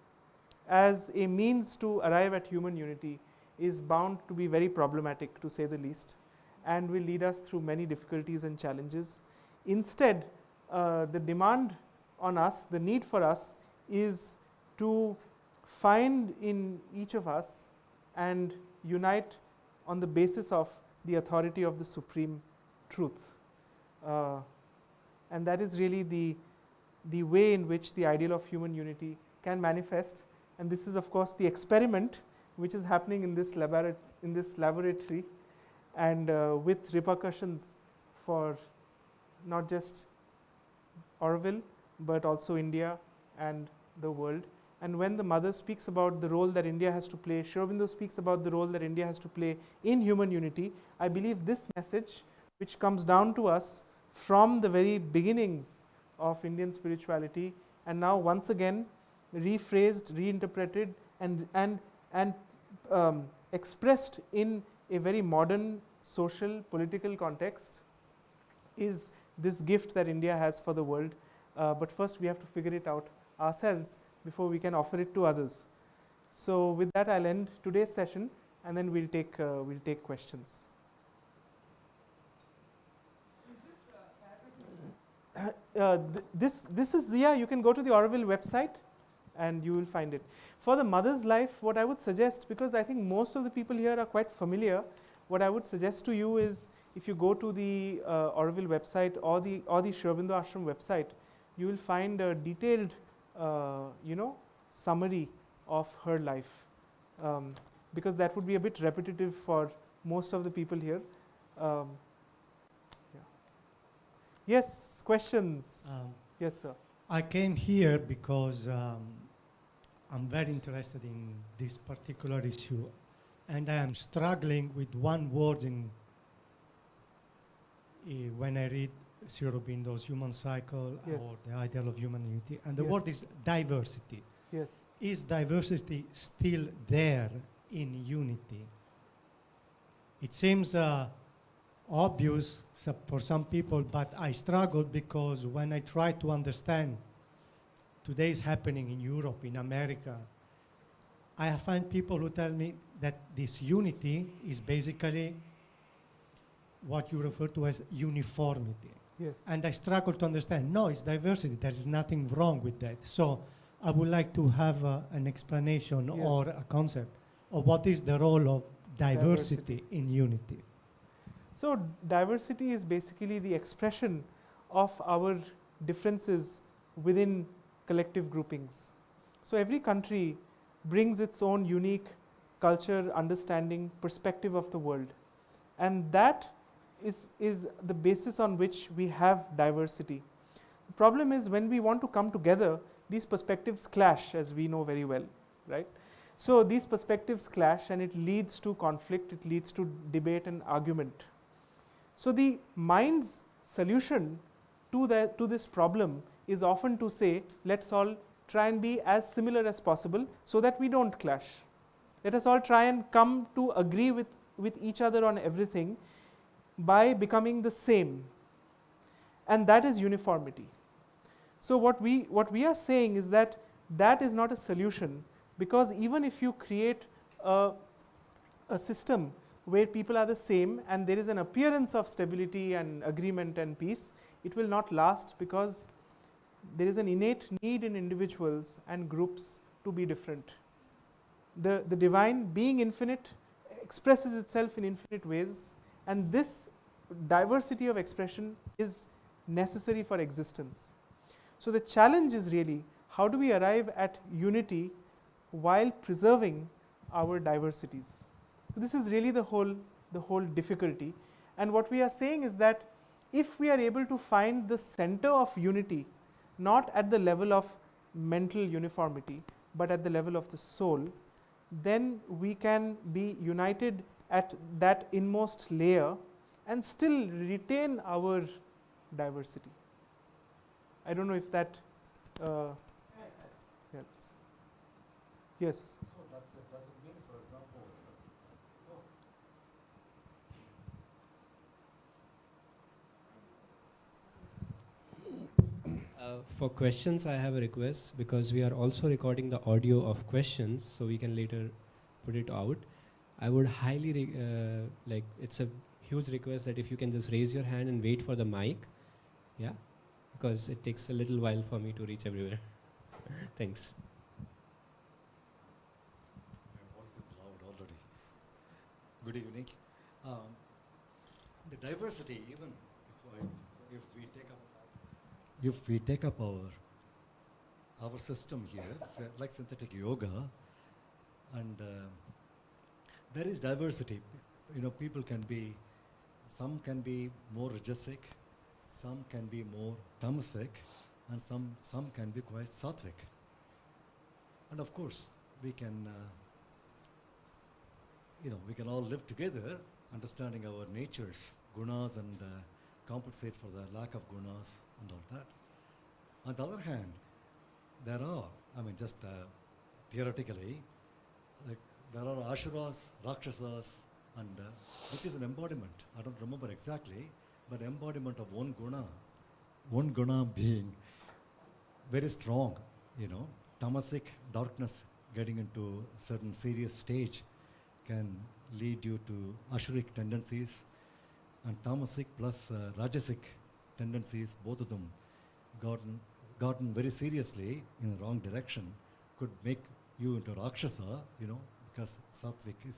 as a means to arrive at human unity is bound to be very problematic, to say the least, and will lead us through many difficulties and challenges. Instead, the demand on us, the need for us, is to find in each of us and unite on the basis of the authority of the supreme truth. And that is really the way in which the ideal of human unity can manifest. And this is, of course, the experiment which is happening in this laboratory, and with repercussions for not just Auroville, but also India and the world. And when the mother speaks about the role that India has to play, Sri Aurobindo speaks about the role that India has to play in human unity, I believe this message, which comes down to us from the very beginnings of Indian spirituality, and now once again rephrased, reinterpreted, and expressed in a very modern social, political context, is this gift that India has for the world. But first we have to figure it out ourselves before we can offer it to others. So with that, I'll end today's session, and then we'll take questions. This is, yeah, you can go to the Auroville website and you will find it. For the mother's life, what I would suggest, because I think most of the people here are quite familiar, what I would suggest to you is, if you go to the Auroville website or the Sri Aurobindo Ashram website, you will find a detailed summary of her life, because that would be a bit repetitive for most of the people here. Yeah. Yes, questions? Yes, sir. I came here because I'm very interested in this particular issue, and I am struggling with one word when I read Sri Aurobindo's Human Cycle, yes, or the Ideal of Human Unity, and the yes, word is diversity. Yes. Is diversity still there in unity? It seems obvious for some people, but I struggle because when I try to understand today's happening in Europe, in America, I find people who tell me that this unity is basically what you refer to as uniformity. Yes. And I struggle to understand, no, it's diversity, there is nothing wrong with that. So I would like to have an explanation, yes, or a concept of what is the role of diversity in unity. So diversity is basically the expression of our differences within collective groupings. So every country brings its own unique culture, understanding, perspective of the world. And that is the basis on which we have diversity. The problem is when we want to come together, these perspectives clash, as we know very well, right? So these perspectives clash, and it leads to conflict, it leads to debate and argument. So the mind's solution to this problem is often to say, let's all try and be as similar as possible so that we don't clash. Let us all try and come to agree with each other on everything by becoming the same. And that is uniformity. So what we are saying is that is not a solution, because even if you create a system where people are the same and there is an appearance of stability and agreement and peace, it will not last, because there is an innate need in individuals and groups to be different. The divine, being infinite, expresses itself in infinite ways, and this diversity of expression is necessary for existence. So the challenge is really, how do we arrive at unity while preserving our diversities? So this is really the whole difficulty. And what we are saying is that if we are able to find the center of unity, not at the level of mental uniformity, but at the level of the soul, then we can be united at that inmost layer and still retain our diversity. I don't know if that helps. Yes. So does it mean, for example, For questions, I have a request because we are also recording the audio of questions, so we can later put it out. I would highly like, it's a huge request that if you can just raise your hand and wait for the mic, yeah, because it takes a little while for me to reach everywhere. Thanks. my voice is loud already. Good evening. The diversity, even if we take up our system here, like synthetic yoga, and there is diversity. You know, people can be, some can be more rajasic, some can be more tamasic, and some can be quite sattvic. And of course, we can, we can all live together, understanding our natures, gunas, and compensate for the lack of gunas and all that. On the other hand, there are, just theoretically, like there are asuras, rakshasas, and which is an embodiment. I don't remember exactly, but embodiment of one guna being very strong, tamasic darkness getting into a certain serious stage can lead you to ashuric tendencies, and tamasic plus rajasic tendencies, both of them gotten very seriously in the wrong direction, could make you into rakshasa, because sattvic is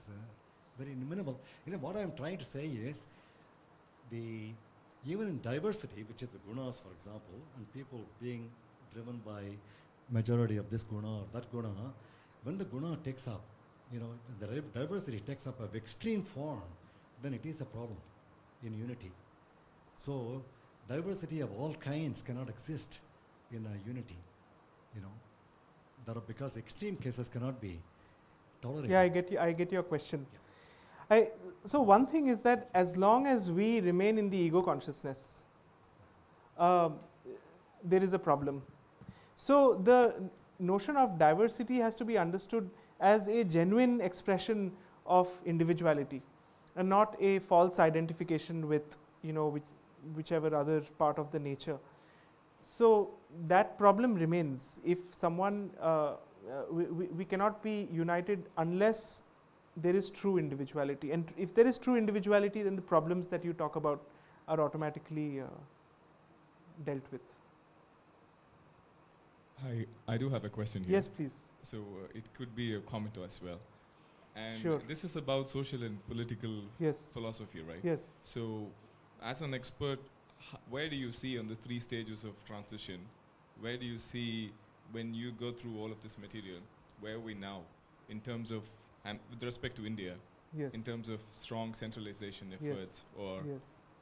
very minimal. What I'm trying to say is, even in diversity, which is the gunas, for example, and people being driven by majority of this guna or that guna, when the guna takes up, the diversity takes up an extreme form, then it is a problem in unity. So diversity of all kinds cannot exist in a unity, because extreme cases cannot be tolerated. Yeah, I get your question. Yeah. So one thing is that as long as we remain in the ego consciousness, there is a problem. So the notion of diversity has to be understood as a genuine expression of individuality, and not a false identification with, whichever other part of the nature. So that problem remains. If someone, we cannot be united unless there is true individuality. And if there is true individuality, then the problems that you talk about are automatically dealt with. Hi, I do have a question here. Yes, please. So it could be a comment as well. And Sure. this is about social and political philosophy, right? Yes. So as an expert, where do you see on the 3 stages of transition, where do you see when you go through all of this material, where are we now in terms of, and with respect to India, Yes. in terms of strong centralization efforts,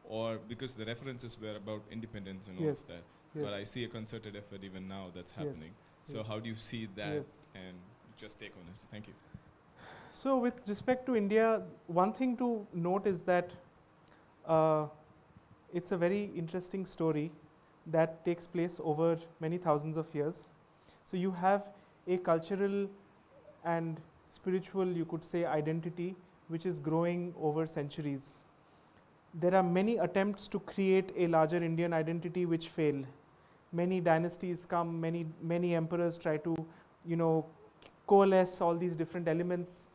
or because the references were about independence and all of that, but I see a concerted effort even now that's happening. So how do you see that and just take on it? Thank you. So with respect to India, one thing to note is that it's a very interesting story that takes place over many thousands of years. So you have a cultural and spiritual, you could say, identity which is growing over centuries. There are many attempts to create a larger Indian identity which fail. Many dynasties come, many emperors try to, coalesce all these different elements.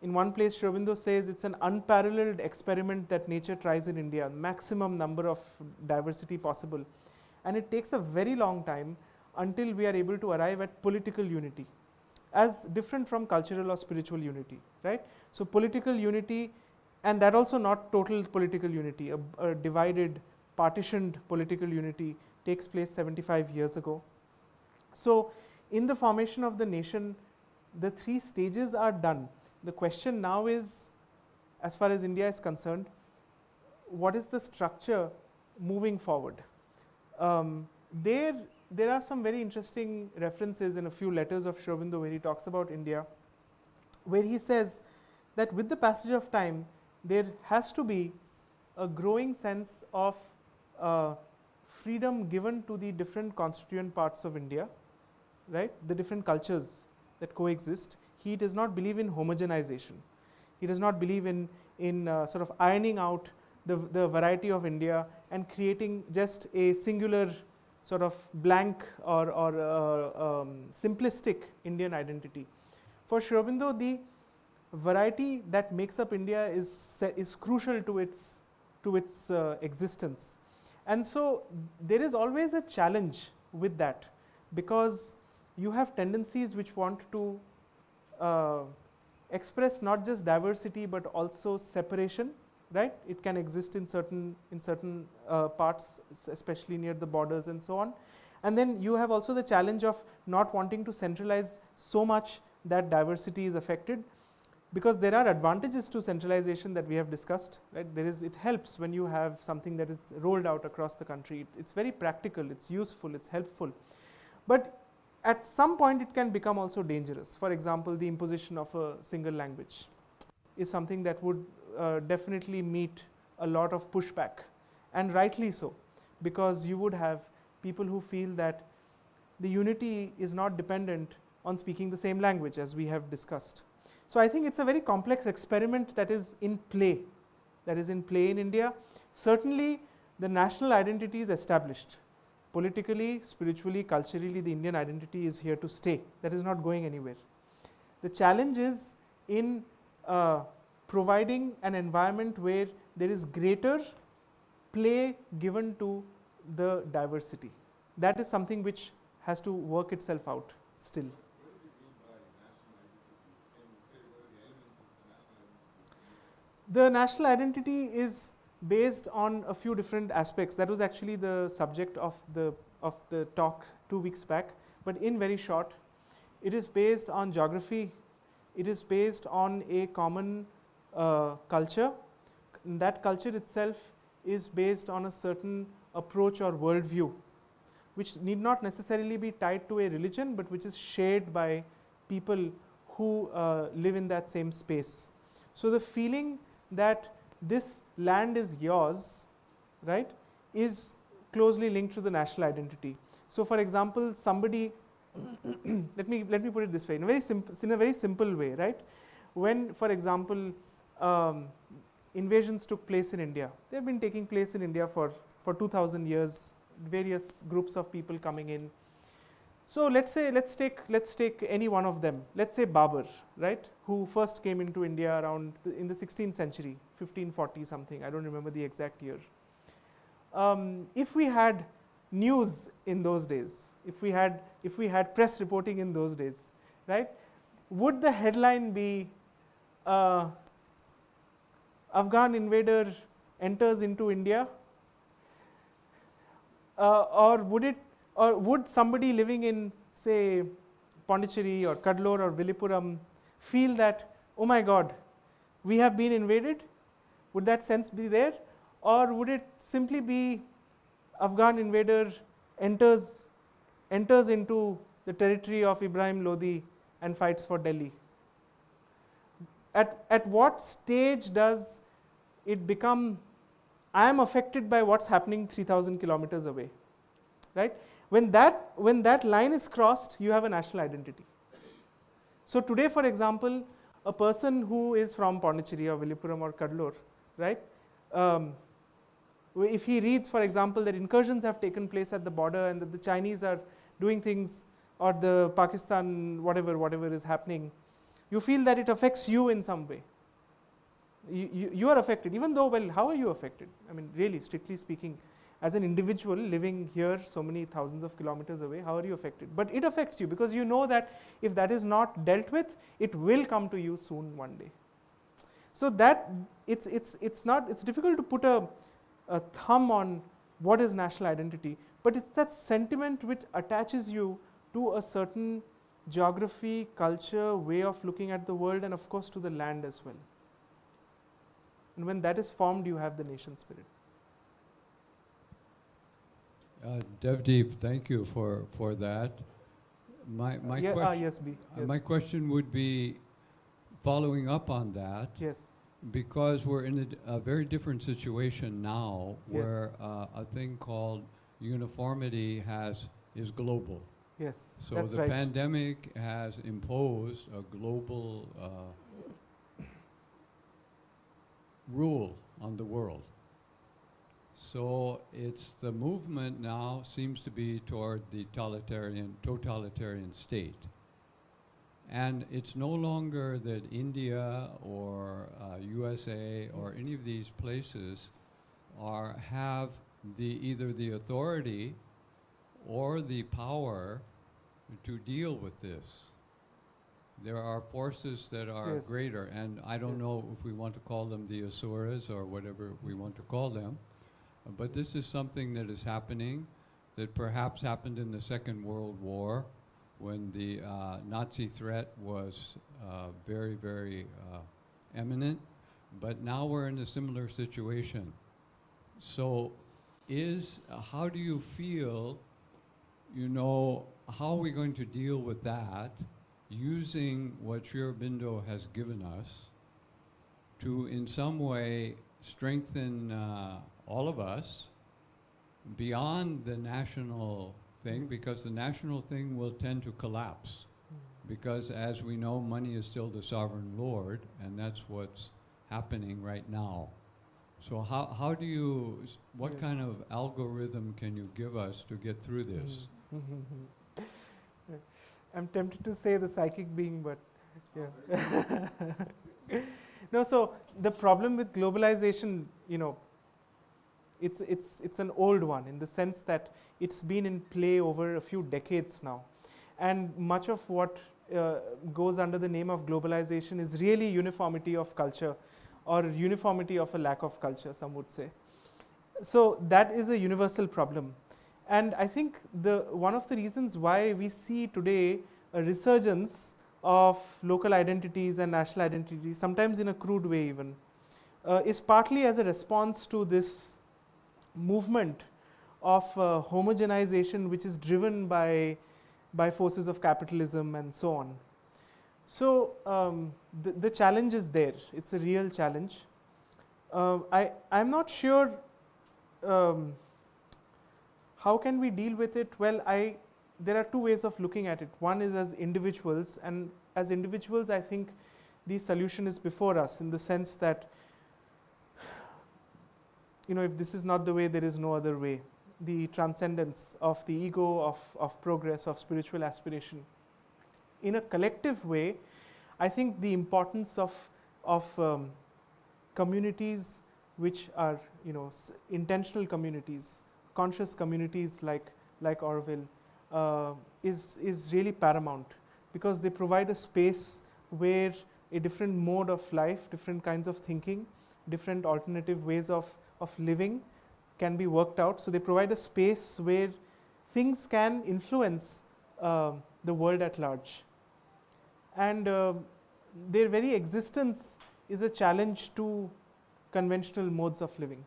In one place, Sri Aurobindo says it's an unparalleled experiment that nature tries in India, maximum number of diversity possible. And it takes a very long time until we are able to arrive at political unity, as different from cultural or spiritual unity, right? So political unity, and that also not total political unity, a divided, partitioned political unity takes place 75 years ago. So in the formation of the nation, the 3 stages are done. The question now is, as far as India is concerned, what is the structure moving forward? There are some very interesting references in a few letters of Sri Aurobindo where he talks about India, where he says that with the passage of time, there has to be a growing sense of freedom given to the different constituent parts of India, right, the different cultures that coexist, he does not believe in homogenization. He does not believe in sort of ironing out the variety of India and creating just a singular sort of blank or simplistic Indian identity. For Sri Aurobindo, the variety that makes up India is crucial to its existence. And so there is always a challenge with that, because you have tendencies which want to express not just diversity but also separation, right? It can exist in certain parts, especially near the borders and so on. And then you have also the challenge of not wanting to centralize so much that diversity is affected, because there are advantages to centralization that we have discussed, right? It helps when you have something that is rolled out across the country. It's very practical, it's useful, it's helpful. But at some point it can become also dangerous. For example, the imposition of a single language is something that would definitely meet a lot of pushback, and rightly so, because you would have people who feel that the unity is not dependent on speaking the same language, as we have discussed. So I think it's a very complex experiment that is in play in India. Certainly the national identity is established. Politically, spiritually, culturally, the Indian identity is here to stay. That is not going anywhere. The challenge is in providing an environment where there is greater play given to the diversity. That is something which has to work itself out still. The national identity is based on a few different aspects. That was actually the subject of the talk 2 weeks back. But in very short, it is based on geography. It is based on a common culture. And that culture itself is based on a certain approach or worldview, which need not necessarily be tied to a religion, but which is shared by people who live in that same space. So the feeling that this land is yours, right, is closely linked to the national identity. So for example, somebody let me put it this way, in a very simple way, right? When, for example, invasions took place in India, they have been taking place in India for 2000 years, various groups of people coming in. So let's take any one of them. Let's say Babur, right, who first came into India around in the 16th century, 1540 something. I don't remember the exact year. If we had news in those days, if we had press reporting in those days, right, would the headline be Afghan invader enters into India, or would somebody living in, say, Puducherry or Kadlur or Villupuram feel that, oh my God, we have been invaded? Would that sense be there? Or would it simply be Afghan invader enters into the territory of Ibrahim Lodi and fights for Delhi? At what stage does it become, I am affected by what's happening 3,000 kilometers away, right? When that line is crossed, you have a national identity. So today, for example, a person who is from Puducherry or Villupuram or Kadlur, right, if he reads, for example, that incursions have taken place at the border and that the Chinese are doing things, or the Pakistan, whatever is happening, you feel that it affects you in some way. You are affected, even though, well, how are you affected? I mean, really, strictly speaking, as an individual living here so many thousands of kilometers away, how are you affected? But it affects you, because you know that if that is not dealt with, it will come to you soon one day. So that it's difficult to put a thumb on what is national identity, but it's that sentiment which attaches you to a certain geography, culture, way of looking at the world, and of course to the land as well. And when that is formed, you have the nation spirit. Devdip, thank you for that. My question would be, following up on that, yes, because we're in a very different situation now, yes, where a thing called uniformity is global. Yes, So that's the right. pandemic has imposed a global rule on the world. So it's the movement now seems to be toward the totalitarian state. And it's no longer that India or USA or any of these places have either the authority or the power to deal with this. There are forces that are greater, and I don't know if we want to call them the Asuras or whatever we want to call them, but this is something that is happening, that perhaps happened in the Second World War when the Nazi threat was very, very eminent, but now we're in a similar situation. So how do you feel, how are we going to deal with that using what Sri Aurobindo has given us to in some way strengthen all of us beyond the national thing, because the national thing will tend to collapse, because as we know, money is still the sovereign lord, and that's what's happening right now. So how do you, what kind of algorithm can you give us to get through this? I'm tempted to say the psychic being, but yeah. No, so the problem with globalization, it's an old one in the sense that it's been in play over a few decades now. And much of what goes under the name of globalization is really uniformity of culture, or uniformity of a lack of culture, some would say. So that is a universal problem. And I think one of the reasons why we see today a resurgence of local identities and national identities, sometimes in a crude way even, is partly as a response to this movement of homogenization which is driven by forces of capitalism and so on. So the challenge is there. It's a real challenge. I'm not sure how can we deal with it? Well, there are two ways of looking at it. One is as individuals, and as individuals, I think the solution is before us in the sense that, if this is not the way, there is no other way. The transcendence of the ego, of progress, of spiritual aspiration. In a collective way, I think the importance of communities which are, intentional communities, conscious communities like Orville, is really paramount, because they provide a space where a different mode of life, different kinds of thinking, different alternative ways of living can be worked out. So they provide a space where things can influence the world at large. And their very existence is a challenge to conventional modes of living.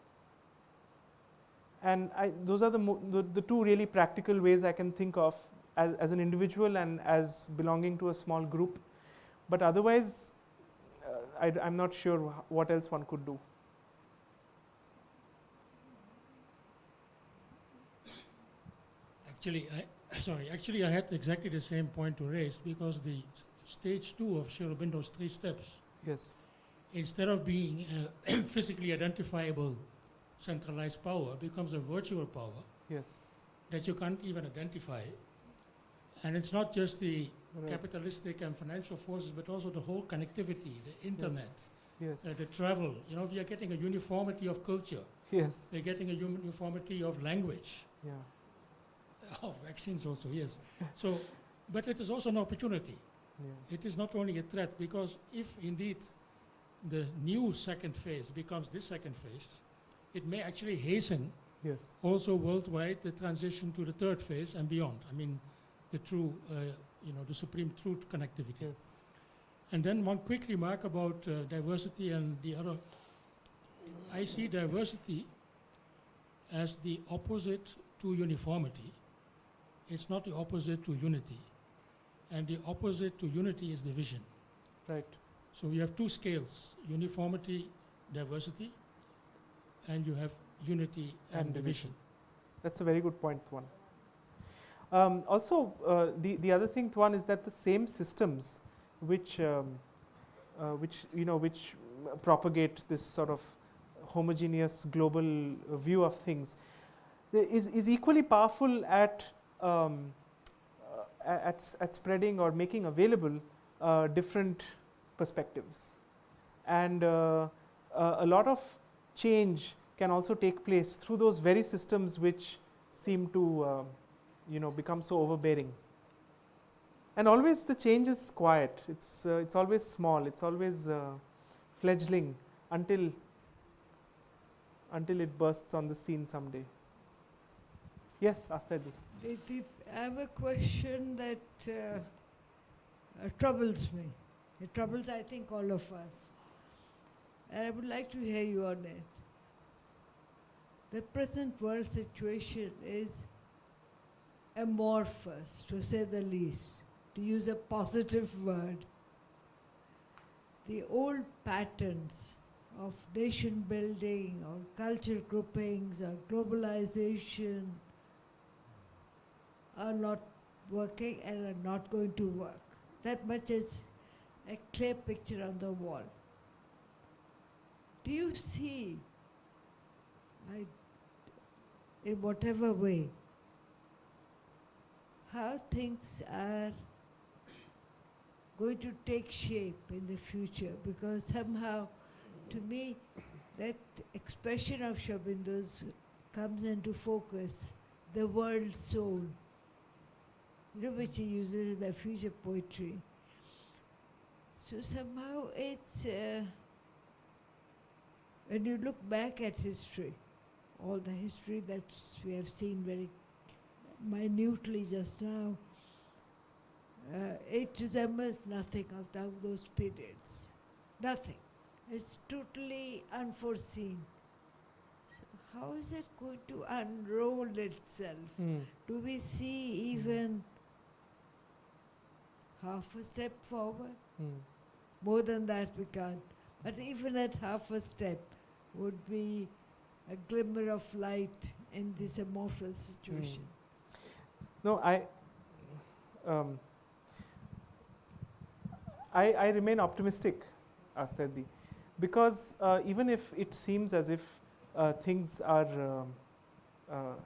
And those are the two really practical ways I can think of as an individual and as belonging to a small group. But otherwise, I'm not sure what else one could do. Actually, I had exactly the same point to raise, because the stage 2 of Sri Aurobindo's 3 steps, yes, instead of being physically identifiable centralized power, becomes a virtual power, yes, that you can't even identify. And it's not just the capitalistic and financial forces, but also the whole connectivity, the internet, yes, the travel. We are getting a uniformity of culture. Yes. We're getting a uniformity of language. Yeah. Of vaccines also, yes. So, but it is also an opportunity. Yeah. It is not only a threat, because if indeed the new second phase becomes this second phase, it may actually hasten also worldwide the transition to the third phase and beyond. I mean, the true, the supreme truth connectivity. Yes. And then one quick remark about diversity and the other. I see diversity as the opposite to uniformity. It's not the opposite to unity. And the opposite to unity is division. Right. So you have two scales: uniformity, diversity, and you have unity and division. That's a very good point, one. Also, the other thing, Tuan, is that the same systems which propagate this sort of homogeneous global view of things is equally powerful at spreading or making available different perspectives, and a lot of change can also take place through those very systems which seem to become so overbearing. And always the change is quiet. It's always small. It's always fledgling until it bursts on the scene someday. Yes, Astadi. I have a question that troubles me. It troubles, I think, all of us. And I would like to hear you on it. The present world situation is amorphous, to say the least, to use a positive word. The old patterns of nation building or culture groupings or globalization are not working and are not going to work. That much is a clear picture on the wall. Do you see, in whatever way, how things are going to take shape in the future? Because somehow, to me, that expression of Sri Aurobindo's comes into focus, the world soul, which he uses in the future poetry. So somehow it's, when you look back at history, all the history that we have seen very minutely just now, it resembles nothing of those periods. Nothing. It's totally unforeseen. So how is it going to unroll itself? Do we see even half a step forward? More than that we can't. But even at half a step would be a glimmer of light in this amorphous situation. No, I remain optimistic, Astadi, because even if it seems as if things are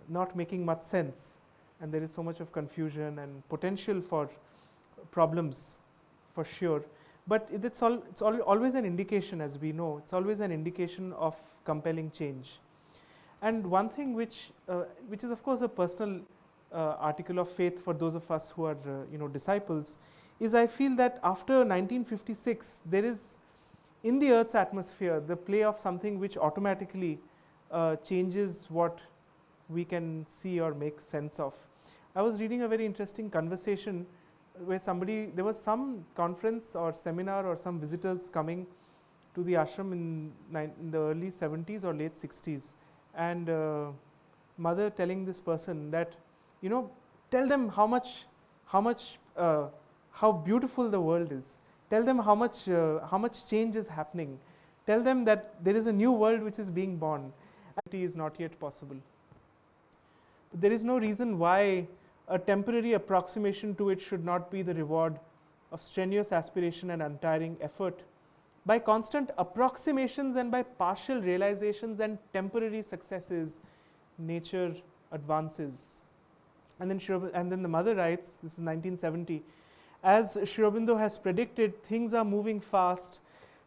not making much sense, and there is so much of confusion and potential for problems, for sure, but it's always an indication, as we know, it's always an indication of compelling change. And one thing which is of course a personal article of faith for those of us who are disciples, is I feel that after 1956 there is in the Earth's atmosphere the play of something which automatically changes what we can see or make sense of. I was reading a very interesting conversation where there was some conference or seminar or some visitors coming to the ashram in the early 70s or late 60s, and mother telling this person that, tell them how beautiful the world is. Tell them how much change is happening. Tell them that there is a new world which is being born. And it is not yet possible. But there is no reason why a temporary approximation to it should not be the reward of strenuous aspiration and untiring effort. By constant approximations and by partial realizations and temporary successes, nature advances. And then the mother writes, this is 1970, as Sri Aurobindo has predicted, things are moving fast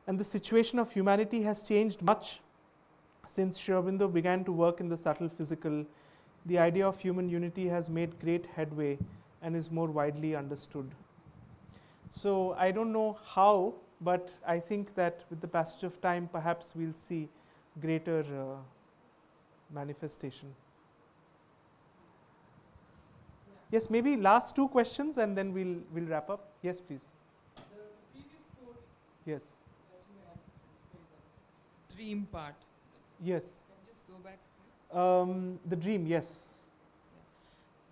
and the situation of humanity has changed much since Sri Aurobindo began to work in the subtle physical. The idea of human unity has made great headway and is more widely understood. So I don't know how, but I think that with the passage of time, perhaps we'll see greater manifestation. Yes, maybe last two questions and then we'll wrap up. Yes, please. The previous quote. Yes. That you had displayed, the dream part. Yes. Can you just go back? The dream, yes. Yeah.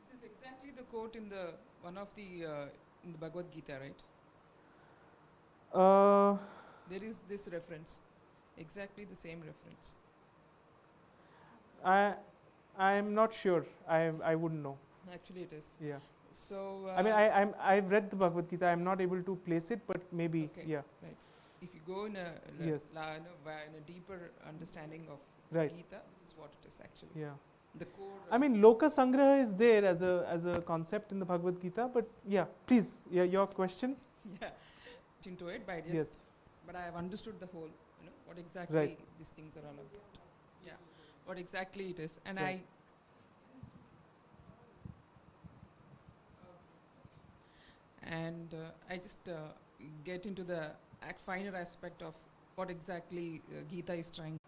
This is exactly the quote in in the Bhagavad Gita, right? There is this reference, exactly the same reference. I am not sure. I wouldn't know. Actually, it is. Yeah. So I mean, I've read the Bhagavad Gita. I'm not able to place it, but maybe yeah. Right. If you go in a Yes. in a deeper understanding of Right. Gita, this is what it is actually. Yeah. The core. I mean, Loka Sangraha is there as a concept in the Bhagavad Gita, but yeah, please, yeah, your question. Yeah, into it, but Yes. But I have understood the whole. What exactly Right. these things are all about. Yeah, what exactly it is, and Right. I just get into the finer aspect of what exactly Gita is trying.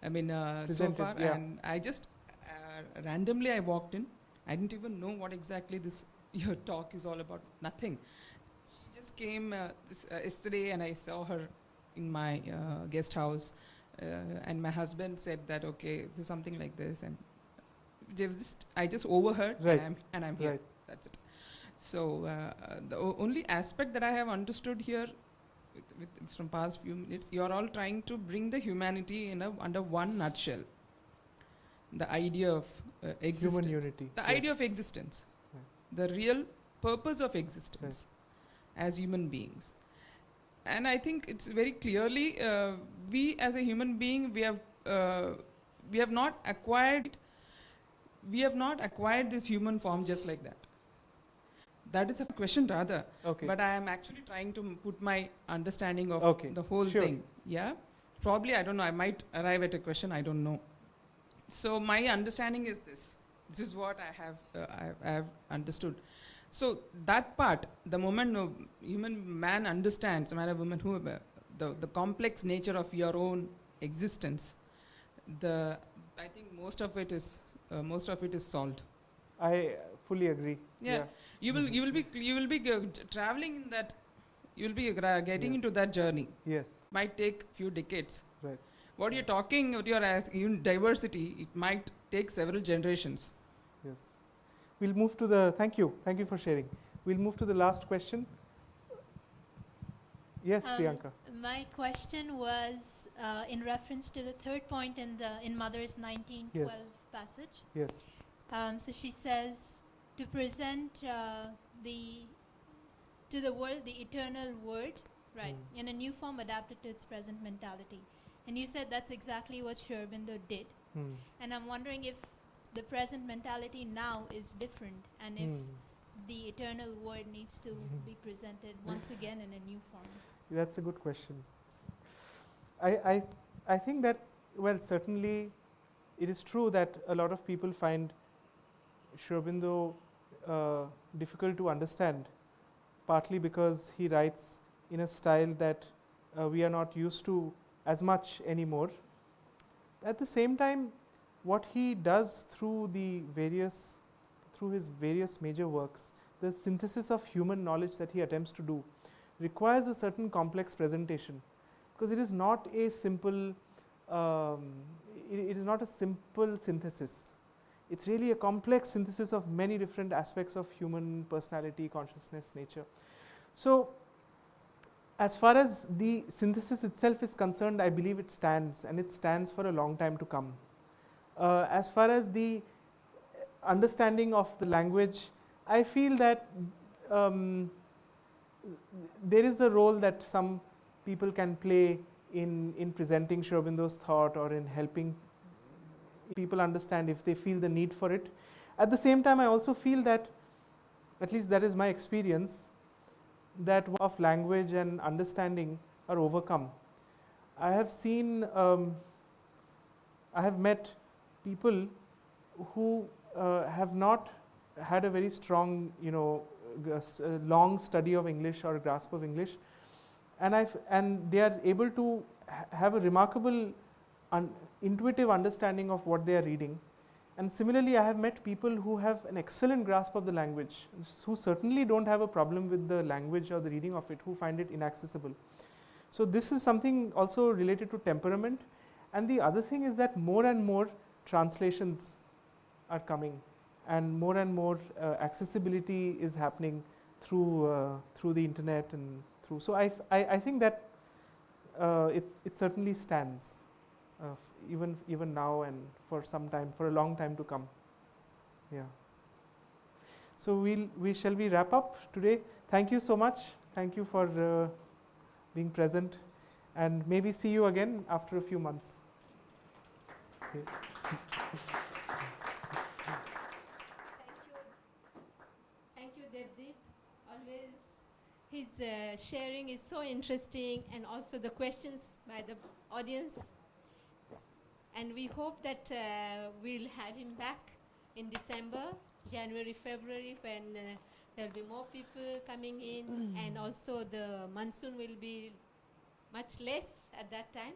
I mean, so far, yeah. and I just randomly I walked in. I didn't even know what exactly this your talk is all about. Nothing. She just came yesterday, and I saw her in my guest house, and my husband said that okay, this is something like this, and I just overheard, Right. and I'm here. Right. That's it. So the only aspect that I have understood here, from past few minutes, you are all trying to bring the humanity under one nutshell. The idea of existence. Human unity. The Yes. idea of existence. Right. The real purpose of existence as human beings. And I think it's very clearly we as a human being we have not acquired this human form just like that. That is a question rather. Okay. But I am actually trying to put my understanding of the whole Sure. thing. Yeah. Probably, I don't know, I might arrive at a question, I don't know. So my understanding is this. This is what I have understood. So that part, the moment a man understands, man or woman, whoever, the complex nature of your own existence, I think most of it is solved. I fully agree. Yeah. You will be traveling in that. You will be getting into that journey. Yes. Might take few decades. Right. What you're talking with your diversity, it might take several generations. Yes. We'll move to the. Thank you for sharing. We'll move to the last question. Yes, Priyanka. My question was in reference to the third point in Mother's 1912 passage. Yes. So she says to present to the world the eternal word, right, in a new form adapted to its present mentality. And you said that's exactly what Sri Aurobindo did. And I'm wondering if the present mentality now is different, and if the eternal word needs to be presented once again in a new form. That's a good question. I think that, well, certainly it is true that a lot of people find Sri Aurobindo difficult to understand, partly because he writes in a style that we are not used to as much anymore. At the same time, what he does through his various major works, the synthesis of human knowledge that he attempts to do, requires a certain complex presentation, because it is not a simple synthesis. It's really a complex synthesis of many different aspects of human personality, consciousness, nature. So as far as the synthesis itself is concerned, I believe it stands, and it stands for a long time to come. As far as the understanding of the language, I feel that there is a role that some people can play in presenting Sri Aurobindo's thought, or in helping people understand if they feel the need for it. At the same time, I also feel that, at least that is my experience, that of language and understanding are overcome. I have seen, I have met people who have not had a very strong, long study of English or grasp of English, and they are able to have a remarkable intuitive understanding of what they are reading. And similarly, I have met people who have an excellent grasp of the language, who certainly don't have a problem with the language or the reading of it, who find it inaccessible. So this is something also related to temperament. And the other thing is that more and more translations are coming, and more accessibility is happening through the internet and through. So I think that it certainly stands. Even now and for some time, for a long time to come. Yeah. So shall we wrap up today? Thank you so much. Thank you for being present, and maybe see you again after a few months. Okay. Thank you, Devdip. Always his sharing is so interesting, and also the questions by the audience. And we hope that we'll have him back in December, January, February, when there'll be more people coming in, and also the monsoon will be much less at that time.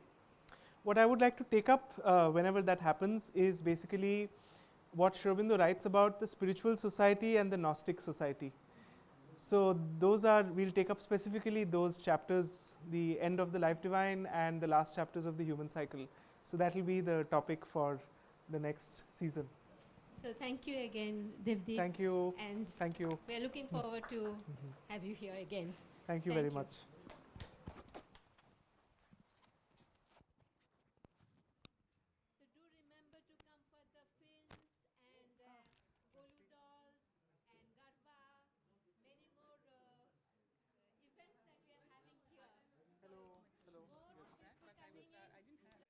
What I would like to take up whenever that happens is basically what Sri Aurobindo writes about the spiritual society and the Gnostic society. So those are, we'll take up specifically those chapters, the end of the life divine and the last chapters of the human cycle. So that will be the topic for the next season. So thank you again, Devdip. Thank you. And thank you. We're looking forward to have you here again. Thank you very much. So do remember to come for the films and Golu dolls and Garba, many more events that we are having here. Hello. Hello. More people coming in. Really? Oh.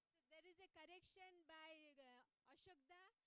So there is a correction by Ashokda.